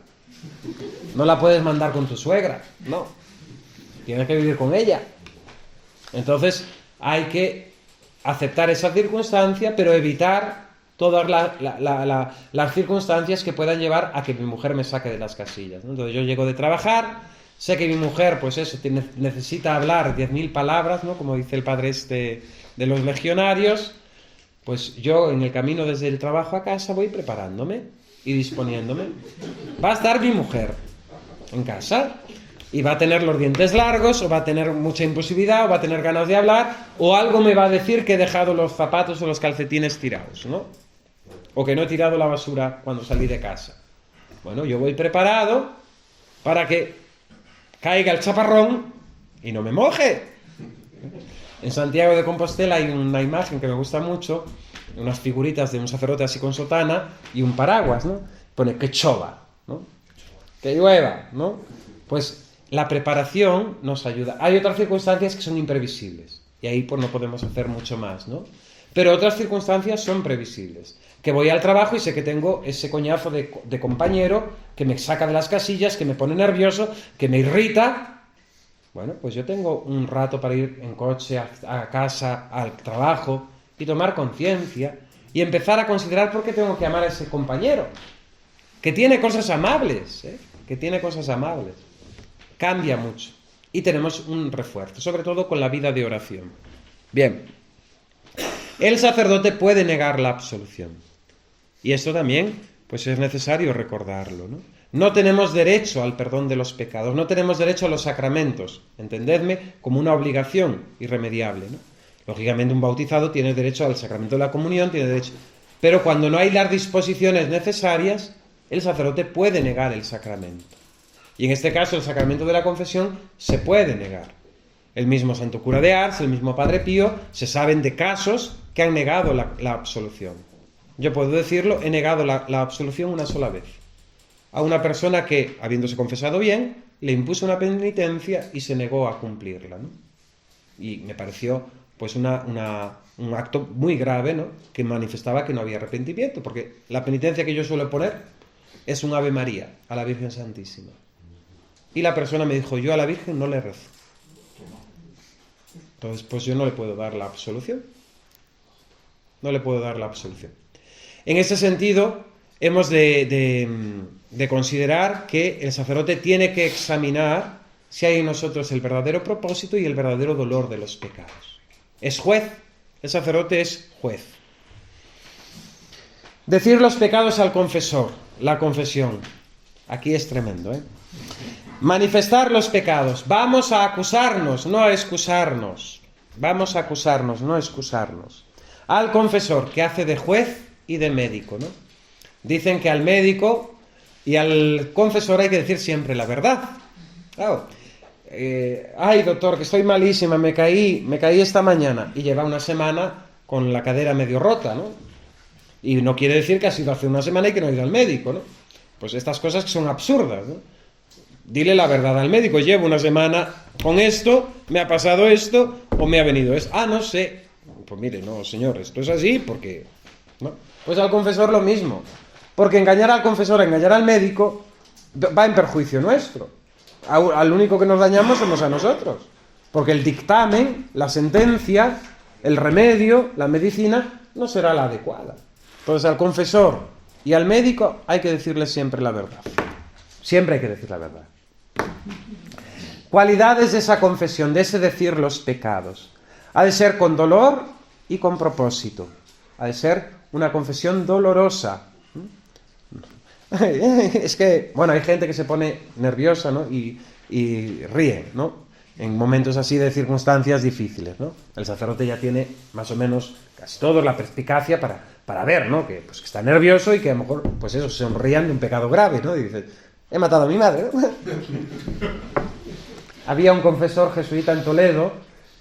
No la puedes mandar con tu suegra, no. Tienes que vivir con ella. Entonces hay que aceptar esa circunstancia, pero evitar todas las circunstancias que puedan llevar a que mi mujer me saque de las casillas, ¿no? Entonces yo llego de trabajar, sé que mi mujer, pues eso, necesita hablar 10.000 palabras, ¿no? Como dice el padre de los legionarios, pues yo en el camino desde el trabajo a casa voy preparándome y disponiéndome. Va a estar mi mujer en casa y va a tener los dientes largos, o va a tener mucha impulsividad, o va a tener ganas de hablar, o algo me va a decir que he dejado los zapatos o los calcetines tirados, ¿no? O que no he tirado la basura cuando salí de casa. Bueno, yo voy preparado para que caiga el chaparrón y no me moje. En Santiago de Compostela hay una imagen que me gusta mucho, unas figuritas de un sacerdote así con sotana y un paraguas, ¿no? Pone que chova, ¿no? Que llueva, ¿no? Pues la preparación nos ayuda. Hay otras circunstancias que son imprevisibles y ahí pues no podemos hacer mucho más, ¿no? Pero otras circunstancias son previsibles. Que voy al trabajo y sé que tengo ese coñazo de compañero que me saca de las casillas, que me pone nervioso, que me irrita. Bueno, pues yo tengo un rato para ir en coche a casa, al trabajo, y tomar conciencia y empezar a considerar por qué tengo que amar a ese compañero, que tiene cosas amables, que tiene cosas amables. Cambia mucho. Y tenemos un refuerzo, sobre todo con la vida de oración. Bien. El sacerdote puede negar la absolución. Y esto también, pues es necesario recordarlo, ¿no? No tenemos derecho al perdón de los pecados, no tenemos derecho a los sacramentos, entendedme, como una obligación irremediable, ¿no? Lógicamente un bautizado tiene derecho al sacramento de la comunión, tiene derecho. Pero cuando no hay las disposiciones necesarias, el sacerdote puede negar el sacramento. Y en este caso el sacramento de la confesión se puede negar. El mismo Santo Cura de Ars, el mismo Padre Pío, se saben de casos que han negado la absolución. Yo puedo decirlo, he negado la absolución una sola vez. A una persona que, habiéndose confesado bien, le impuso una penitencia y se negó a cumplirla, ¿no? Y me pareció pues un acto muy grave, ¿no? Que manifestaba que no había arrepentimiento, porque la penitencia que yo suelo poner es un Ave María a la Virgen Santísima. Y la persona me dijo, yo a la Virgen no le rezo. Entonces, pues yo no le puedo dar la absolución. No le puedo dar la absolución. En ese sentido, hemos de considerar que el sacerdote tiene que examinar si hay en nosotros el verdadero propósito y el verdadero dolor de los pecados. Es juez, el sacerdote es juez. Decir los pecados al confesor, la confesión. Aquí es tremendo, ¿eh? Manifestar los pecados. Vamos a acusarnos, no a excusarnos. Vamos a acusarnos, no a excusarnos. Al confesor, que hace de juez y de médico, ¿no? Dicen que al médico y al confesor hay que decir siempre la verdad. Claro. Ay, doctor, que estoy malísima, me caí esta mañana. Y lleva una semana con la cadera medio rota, ¿no? Y no quiere decir que ha sido hace una semana y que no ha ido al médico, ¿no? Pues estas cosas que son absurdas, ¿no? Dile la verdad al médico, llevo una semana con esto, me ha pasado esto, o me ha venido esto. Ah, no sé. Pues mire, no, señor, esto es así porque... ¿no? Pues al confesor lo mismo. Porque engañar al confesor, engañar al médico, va en perjuicio nuestro. Al único que nos dañamos somos a nosotros. Porque el dictamen, la sentencia, el remedio, la medicina, no será la adecuada. Entonces al confesor y al médico hay que decirle siempre la verdad. Siempre hay que decir la verdad. Cualidades de esa confesión, de ese decir los pecados. Ha de ser con dolor y con propósito. Ha de ser una confesión dolorosa. Es que, bueno, hay gente que se pone nerviosa, ¿no? y ríe, ¿no? En momentos así de circunstancias difíciles, ¿no? El sacerdote ya tiene más o menos casi todos la perspicacia para ver, ¿no? Que, pues, que está nervioso y que a lo mejor, pues eso, se sonrían de un pecado grave, ¿no? Y dice, he matado a mi madre, ¿no? Había un confesor jesuita en Toledo,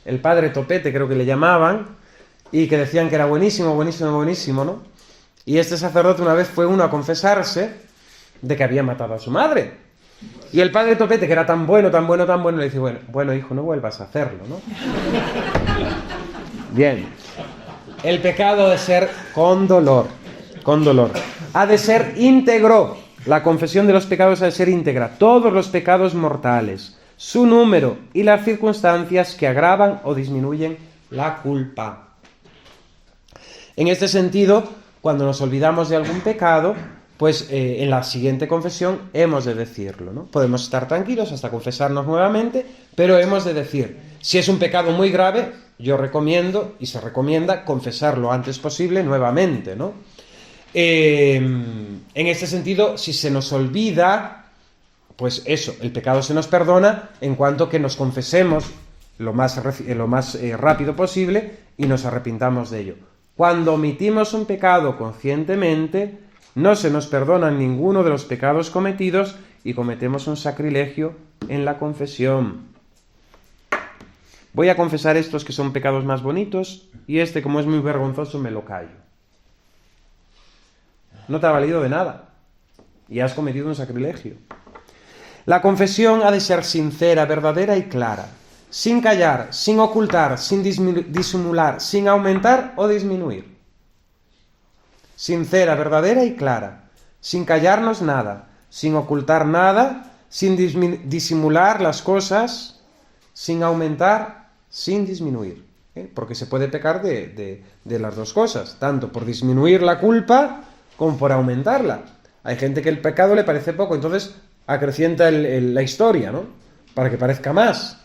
el padre Topete creo que le llamaban, y que decían que era buenísimo, buenísimo, buenísimo, ¿no? Y este sacerdote una vez fue uno a confesarse de que había matado a su madre. Y el padre Topete, que era tan bueno, tan bueno, tan bueno, le dice, bueno, hijo, no vuelvas a hacerlo, ¿no? Bien. El pecado ha de ser con dolor, con dolor. Ha de ser íntegro. La confesión de los pecados ha de ser íntegra, todos los pecados mortales, su número y las circunstancias que agravan o disminuyen la culpa. En este sentido, cuando nos olvidamos de algún pecado, pues en la siguiente confesión hemos de decirlo, ¿no? Podemos estar tranquilos hasta confesarnos nuevamente, pero hemos de decir, si es un pecado muy grave, yo recomiendo y se recomienda confesar lo antes posible nuevamente, ¿no? En este sentido, si se nos olvida, pues eso, el pecado se nos perdona en cuanto que nos confesemos lo más rápido posible y nos arrepintamos de ello. Cuando omitimos un pecado conscientemente, no se nos perdona ninguno de los pecados cometidos y cometemos un sacrilegio en la confesión. Voy a confesar estos que son pecados más bonitos y este, como es muy vergonzoso, me lo callo. No te ha valido de nada y has cometido un sacrilegio. La confesión ha de ser sincera, verdadera y clara, sin callar, sin ocultar, sin disimular, sin aumentar o disminuir. Sincera, verdadera y clara, sin callarnos nada, sin ocultar nada, sin disimular las cosas, sin aumentar, sin disminuir. Porque se puede pecar de las dos cosas, tanto por disminuir la culpa como por aumentarla. Hay gente que el pecado le parece poco, entonces acrecienta la historia, ¿no? Para que parezca más.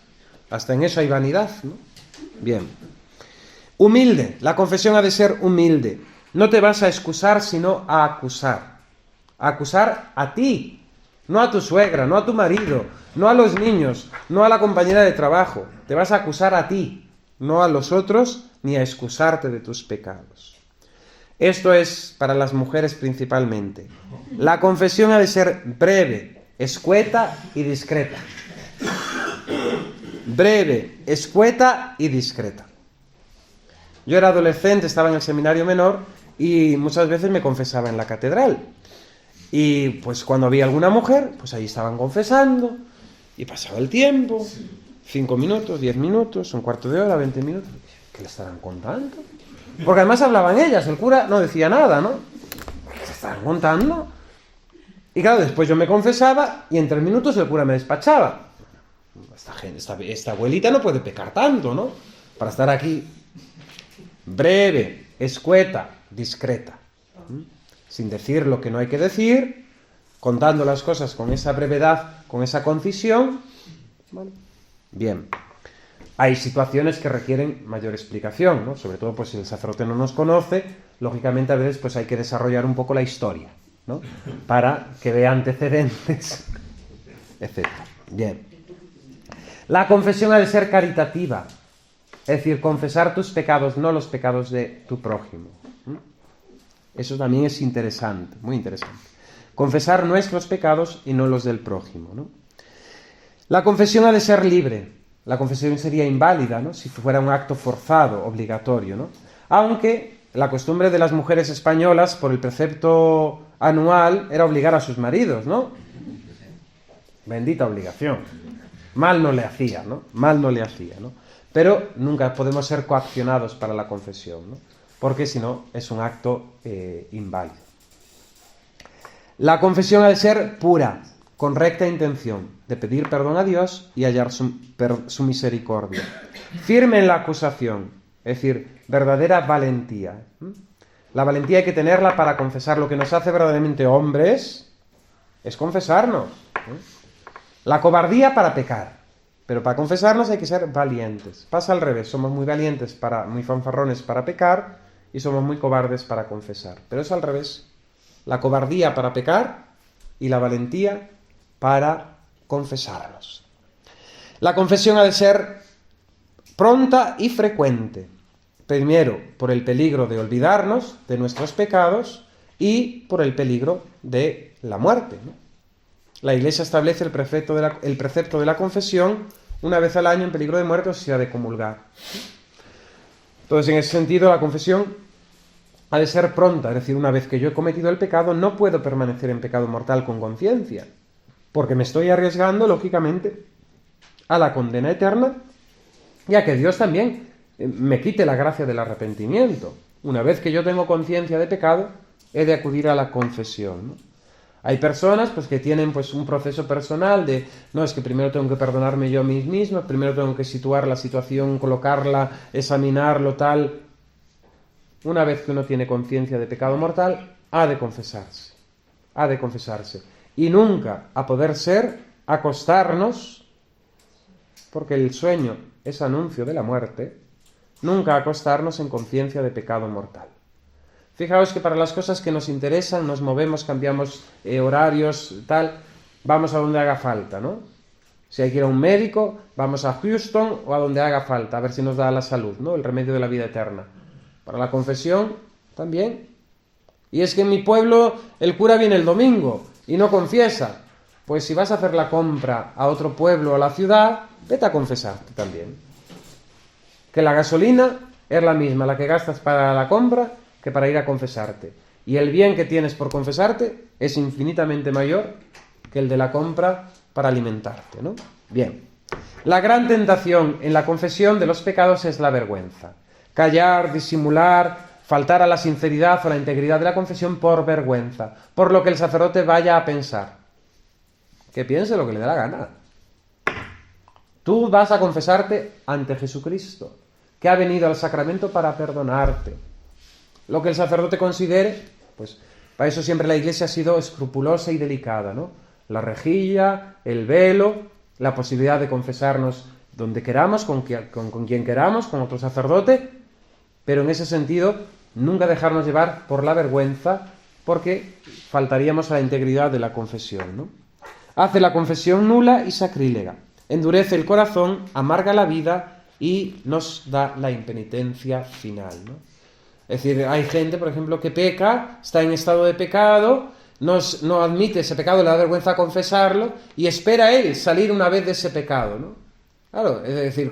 Hasta en eso hay vanidad, ¿no? Bien. Humilde. La confesión ha de ser humilde. No te vas a excusar, sino a acusar. A acusar a ti, no a tu suegra, no a tu marido, no a los niños, no a la compañera de trabajo. Te vas a acusar a ti, no a los otros, ni a excusarte de tus pecados. Esto es para las mujeres principalmente. La confesión ha de ser breve, escueta y discreta. Breve, escueta y discreta. Yo era adolescente, estaba en el seminario menor y muchas veces me confesaba en la catedral. Y pues cuando había alguna mujer, pues ahí estaban confesando y pasaba el tiempo, 5 minutos, 10 minutos, un cuarto de hora, 20 minutos. ¿Qué le estarán contando? Porque además hablaban ellas, el cura no decía nada, ¿no? ¿Qué se estaban contando? Y claro, después yo me confesaba y en 3 minutos el cura me despachaba. Esta abuelita no puede pecar tanto, ¿no? Para estar aquí breve, escueta, discreta. Sin decir lo que no hay que decir, contando las cosas con esa brevedad, con esa concisión. Bueno, bien. Hay situaciones que requieren mayor explicación, ¿no? Sobre todo pues si el sacerdote no nos conoce, lógicamente a veces pues hay que desarrollar un poco la historia, ¿no? Para que vea antecedentes, etc. Bien. La confesión ha de ser caritativa, es decir, confesar tus pecados, no los pecados de tu prójimo. Eso también es interesante, muy interesante. Confesar nuestros pecados y no los del prójimo, ¿no? La confesión ha de ser libre. La confesión sería inválida, ¿no? Si fuera un acto forzado, obligatorio, ¿no? Aunque la costumbre de las mujeres españolas, por el precepto anual, era obligar a sus maridos, ¿no? Bendita obligación. Mal no le hacía, ¿no? Mal no le hacía, ¿no? Pero nunca podemos ser coaccionados para la confesión, ¿no? Porque si no es un acto inválido. La confesión ha de ser pura, con recta intención de pedir perdón a Dios y hallar su misericordia. Firme en la acusación, es decir, verdadera valentía. La valentía hay que tenerla para confesar. Lo que nos hace verdaderamente hombres es confesarnos. La cobardía para pecar, pero para confesarnos hay que ser valientes. Pasa al revés, somos muy valientes, muy fanfarrones para pecar y somos muy cobardes para confesar. Pero es al revés, la cobardía para pecar y la valentía para confesarnos. La confesión ha de ser pronta y frecuente. Primero, por el peligro de olvidarnos de nuestros pecados y por el peligro de la muerte, ¿no? La Iglesia establece el precepto de la confesión una vez al año en peligro de muerte o si se ha de comulgar. Entonces, en ese sentido, la confesión ha de ser pronta, es decir, una vez que yo he cometido el pecado, no puedo permanecer en pecado mortal con conciencia, porque me estoy arriesgando, lógicamente, a la condena eterna y a que Dios también me quite la gracia del arrepentimiento. Una vez que yo tengo conciencia de pecado, he de acudir a la confesión, ¿no? Hay personas pues que tienen pues un proceso personal de, no, es que primero tengo que perdonarme yo a mí mismo, primero tengo que situar la situación, colocarla, examinarlo, tal. Una vez que uno tiene conciencia de pecado mortal, ha de confesarse. Ha de confesarse. Y nunca, a poder ser, acostarnos, porque el sueño es anuncio de la muerte, nunca acostarnos en conciencia de pecado mortal. Fijaos que para las cosas que nos interesan, nos movemos, cambiamos horarios, tal, vamos a donde haga falta, ¿no? Si hay que ir a un médico, vamos a Houston o a donde haga falta, a ver si nos da la salud, ¿no? El remedio de la vida eterna. Para la confesión, también. Y es que en mi pueblo el cura viene el domingo y no confiesa. Pues si vas a hacer la compra a otro pueblo o a la ciudad, vete a confesarte también. Que la gasolina es la misma, la que gastas para la compra, que para ir a confesarte. Y el bien que tienes por confesarte es infinitamente mayor que el de la compra para alimentarte, ¿no? Bien. La gran tentación en la confesión de los pecados es la vergüenza. Callar, disimular, faltar a la sinceridad o a la integridad de la confesión por vergüenza, por lo que el sacerdote vaya a pensar. Que piense lo que le dé la gana. Tú vas a confesarte ante Jesucristo, que ha venido al sacramento para perdonarte. Lo que el sacerdote considere, pues para eso siempre la Iglesia ha sido escrupulosa y delicada, ¿no? La rejilla, el velo, la posibilidad de confesarnos donde queramos, con quien queramos, con otro sacerdote, pero en ese sentido nunca dejarnos llevar por la vergüenza, porque faltaríamos a la integridad de la confesión, ¿no? Hace la confesión nula y sacrílega, endurece el corazón, amarga la vida y nos da la impenitencia final, ¿no? Es decir, hay gente, por ejemplo, que peca, está en estado de pecado, no admite ese pecado, le da vergüenza confesarlo y espera él salir una vez de ese pecado, ¿no? Claro, es decir,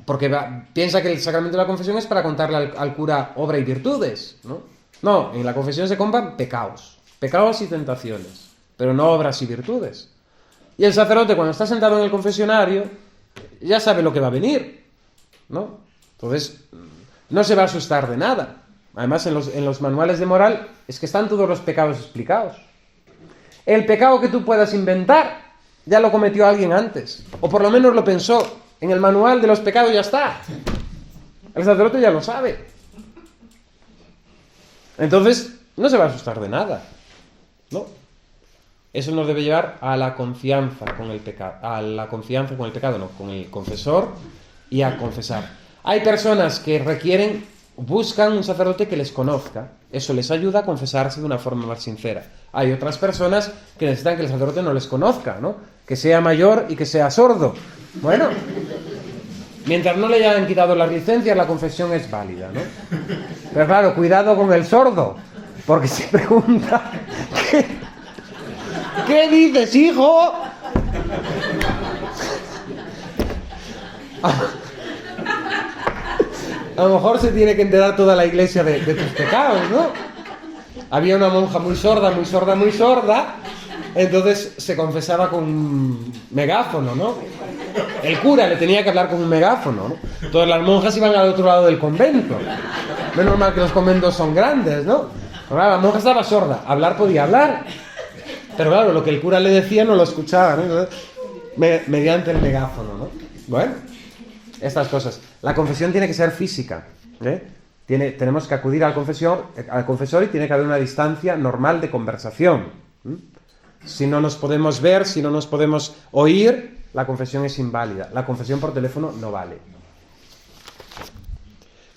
porque piensa que el sacramento de la confesión es para contarle al cura obra y virtudes, ¿no? No, en la confesión se compran pecados y tentaciones, pero no obras y virtudes. Y el sacerdote, cuando está sentado en el confesionario, ya sabe lo que va a venir, ¿no? Entonces, no se va a asustar de nada. Además, en los manuales de moral es que están todos los pecados explicados. El pecado que tú puedas inventar ya lo cometió alguien antes, o por lo menos lo pensó. En el manual de los pecados ya está. El sacerdote ya lo sabe. Entonces, no se va a asustar de nada, ¿no? Eso nos debe llevar a la confianza con el pecado, con el confesor y a confesar. Hay personas que buscan un sacerdote que les conozca. Eso les ayuda a confesarse de una forma más sincera. Hay otras personas que necesitan que el sacerdote no les conozca, ¿no? Que sea mayor y que sea sordo. Bueno, mientras no le hayan quitado las licencias, la confesión es válida, ¿no? Pero claro, cuidado con el sordo, porque se pregunta, ¿qué dices, hijo? A lo mejor se tiene que enterar toda la iglesia de tus pecados, ¿no? Había una monja muy sorda, entonces se confesaba con un megáfono, ¿no? El cura le tenía que hablar con un megáfono, ¿no? Todas las monjas iban al otro lado del convento. Menos mal que los conventos son grandes, ¿no? Pero claro, la monja estaba sorda, hablar podía hablar, pero claro, lo que el cura le decía no lo escuchaba, ¿no? Entonces, mediante el megáfono, ¿no? Bueno, estas cosas. La confesión tiene que ser física, ¿eh? Tenemos que acudir al confesor y tiene que haber una distancia normal de conversación. Si no nos podemos ver, si no nos podemos oír, la confesión es inválida. La confesión por teléfono no vale.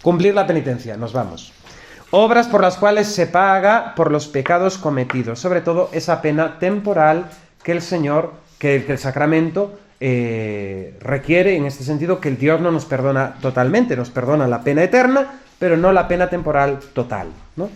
Cumplir la penitencia, nos vamos. Obras por las cuales se paga por los pecados cometidos, sobre todo esa pena temporal que el sacramento requiere, en este sentido, que el Dios no nos perdona totalmente, nos perdona la pena eterna, pero no la pena temporal total, ¿no?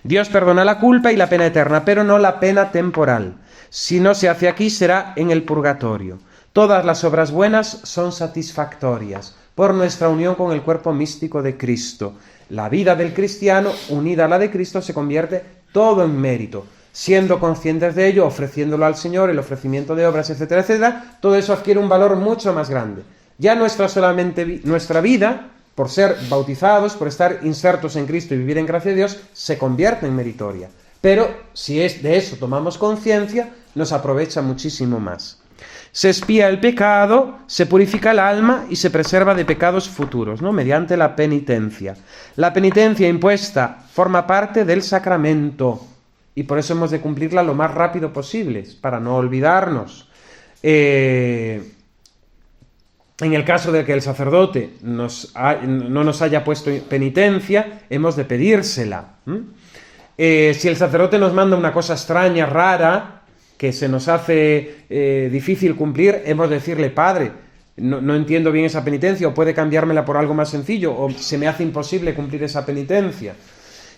Dios perdona la culpa y la pena eterna, pero no la pena temporal. Si no se hace aquí, será en el purgatorio. Todas las obras buenas son satisfactorias por nuestra unión con el cuerpo místico de Cristo. La vida del cristiano, unida a la de Cristo, se convierte todo en mérito. Siendo conscientes de ello, ofreciéndolo al Señor, el ofrecimiento de obras, etcétera, etcétera, todo eso adquiere un valor mucho más grande. Ya nuestra vida, por ser bautizados, por estar insertos en Cristo y vivir en gracia de Dios, se convierte en meritoria. Pero si es de eso tomamos conciencia, nos aprovecha muchísimo más. Se expía el pecado, se purifica el alma y se preserva de pecados futuros, ¿no? Mediante la penitencia. La penitencia impuesta forma parte del sacramento y por eso hemos de cumplirla lo más rápido posible, para no olvidarnos. En el caso de que el sacerdote no nos haya puesto penitencia, hemos de pedírsela. Si el sacerdote nos manda una cosa extraña, rara, que se nos hace difícil cumplir, hemos de decirle: Padre, no entiendo bien esa penitencia, o puede cambiármela por algo más sencillo, o se me hace imposible cumplir esa penitencia.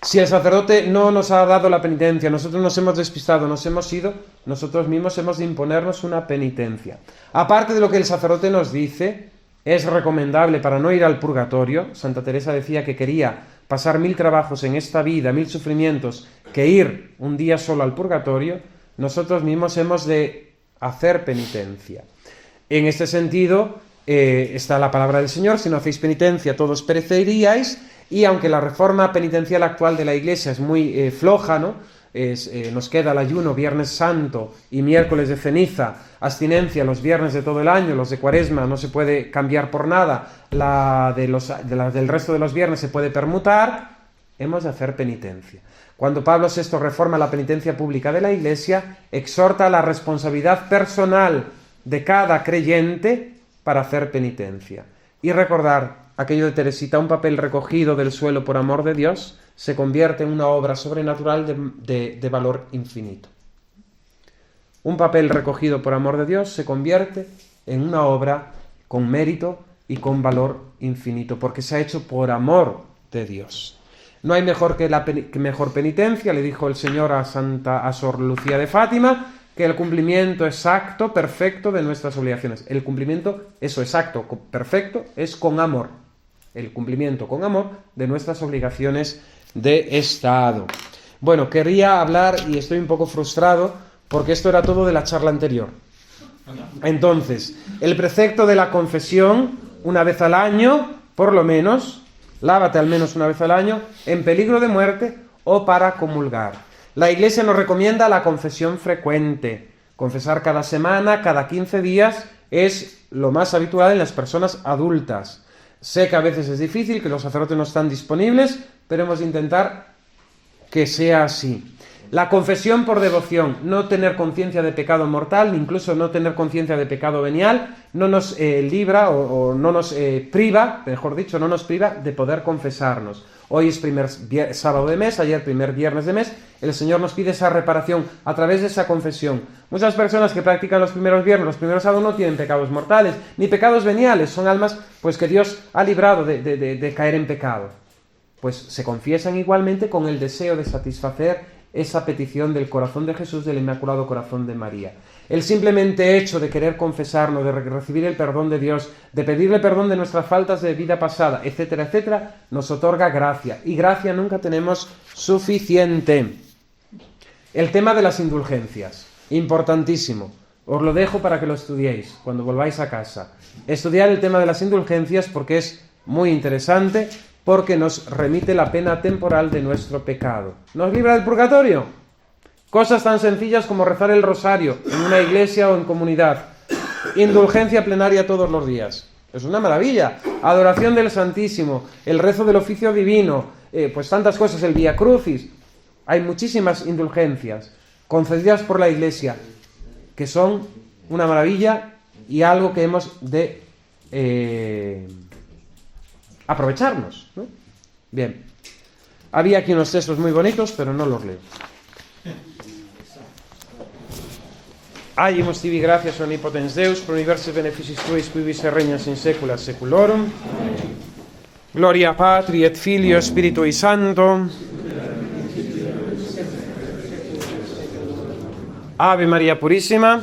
Si el sacerdote no nos ha dado la penitencia, nosotros nos hemos despistado, nos hemos ido, nosotros mismos hemos de imponernos una penitencia. Aparte de lo que el sacerdote nos dice, es recomendable para no ir al purgatorio. Santa Teresa decía que quería pasar 1000 trabajos en esta vida, 1000 sufrimientos, que ir un día solo al purgatorio. Nosotros mismos hemos de hacer penitencia. En este sentido está la palabra del Señor: si no hacéis penitencia, todos pereceríais. Y aunque la reforma penitencial actual de la Iglesia es muy floja, ¿no? Nos queda el ayuno Viernes Santo y miércoles de ceniza, abstinencia los viernes de todo el año, los de Cuaresma no se puede cambiar por nada, del resto de los viernes se puede permutar, hemos de hacer penitencia. Cuando Pablo VI reforma la penitencia pública de la Iglesia, exhorta a la responsabilidad personal de cada creyente para hacer penitencia. Y recordar aquello de Teresita: un papel recogido del suelo por amor de Dios se convierte en una obra sobrenatural de valor infinito. Un papel recogido por amor de Dios se convierte en una obra con mérito y con valor infinito, porque se ha hecho por amor de Dios. No hay mejor mejor penitencia, le dijo el Señor a Sor Lucía de Fátima, que el cumplimiento exacto, perfecto de nuestras obligaciones. El cumplimiento, eso exacto, perfecto, es con amor. El cumplimiento con amor de nuestras obligaciones de Estado. Bueno, quería hablar, y estoy un poco frustrado, porque esto era todo de la charla anterior. Entonces, el precepto de la confesión, una vez al año, por lo menos, lávate al menos una vez al año, en peligro de muerte o para comulgar. La Iglesia nos recomienda la confesión frecuente. Confesar cada semana, cada 15 días, es lo más habitual en las personas adultas. Sé que a veces es difícil, que los sacerdotes no están disponibles, pero hemos de intentar que sea así. La confesión por devoción, no tener conciencia de pecado mortal, incluso no tener conciencia de pecado venial, no nos libra o no nos priva, mejor dicho, no nos priva de poder confesarnos. Hoy es primer sábado de mes, ayer primer viernes de mes, el Señor nos pide esa reparación a través de esa confesión. Muchas personas que practican los primeros viernes, los primeros sábados, no tienen pecados mortales, ni pecados veniales, son almas pues que Dios ha librado de caer en pecado. Pues se confiesan igualmente con el deseo de satisfacer esa petición del corazón de Jesús, del Inmaculado Corazón de María. El simplemente hecho de querer confesarnos, de recibir el perdón de Dios, de pedirle perdón de nuestras faltas de vida pasada, etcétera, etcétera, nos otorga gracia. Y gracia nunca tenemos suficiente. El tema de las indulgencias, importantísimo. Os lo dejo para que lo estudiéis cuando volváis a casa. Estudiar el tema de las indulgencias porque es muy interesante, porque nos remite la pena temporal de nuestro pecado. ¿Nos libra del purgatorio? Cosas tan sencillas como rezar el rosario en una iglesia o en comunidad. Indulgencia plenaria todos los días. Es una maravilla. Adoración del Santísimo, el rezo del oficio divino, pues tantas cosas, el Vía Crucis. Hay muchísimas indulgencias concedidas por la Iglesia que son una maravilla y algo que hemos de aprovecharnos, ¿no? Bien. Había aquí unos textos muy bonitos, pero no los leo. Agimus tibi gratias omnipotens Deus, pro universus beneficis tuis, qui vis regnas in saecula saeculorum. Gloria Patri et Filio et Spiritui Sancto. Ave María Purísima.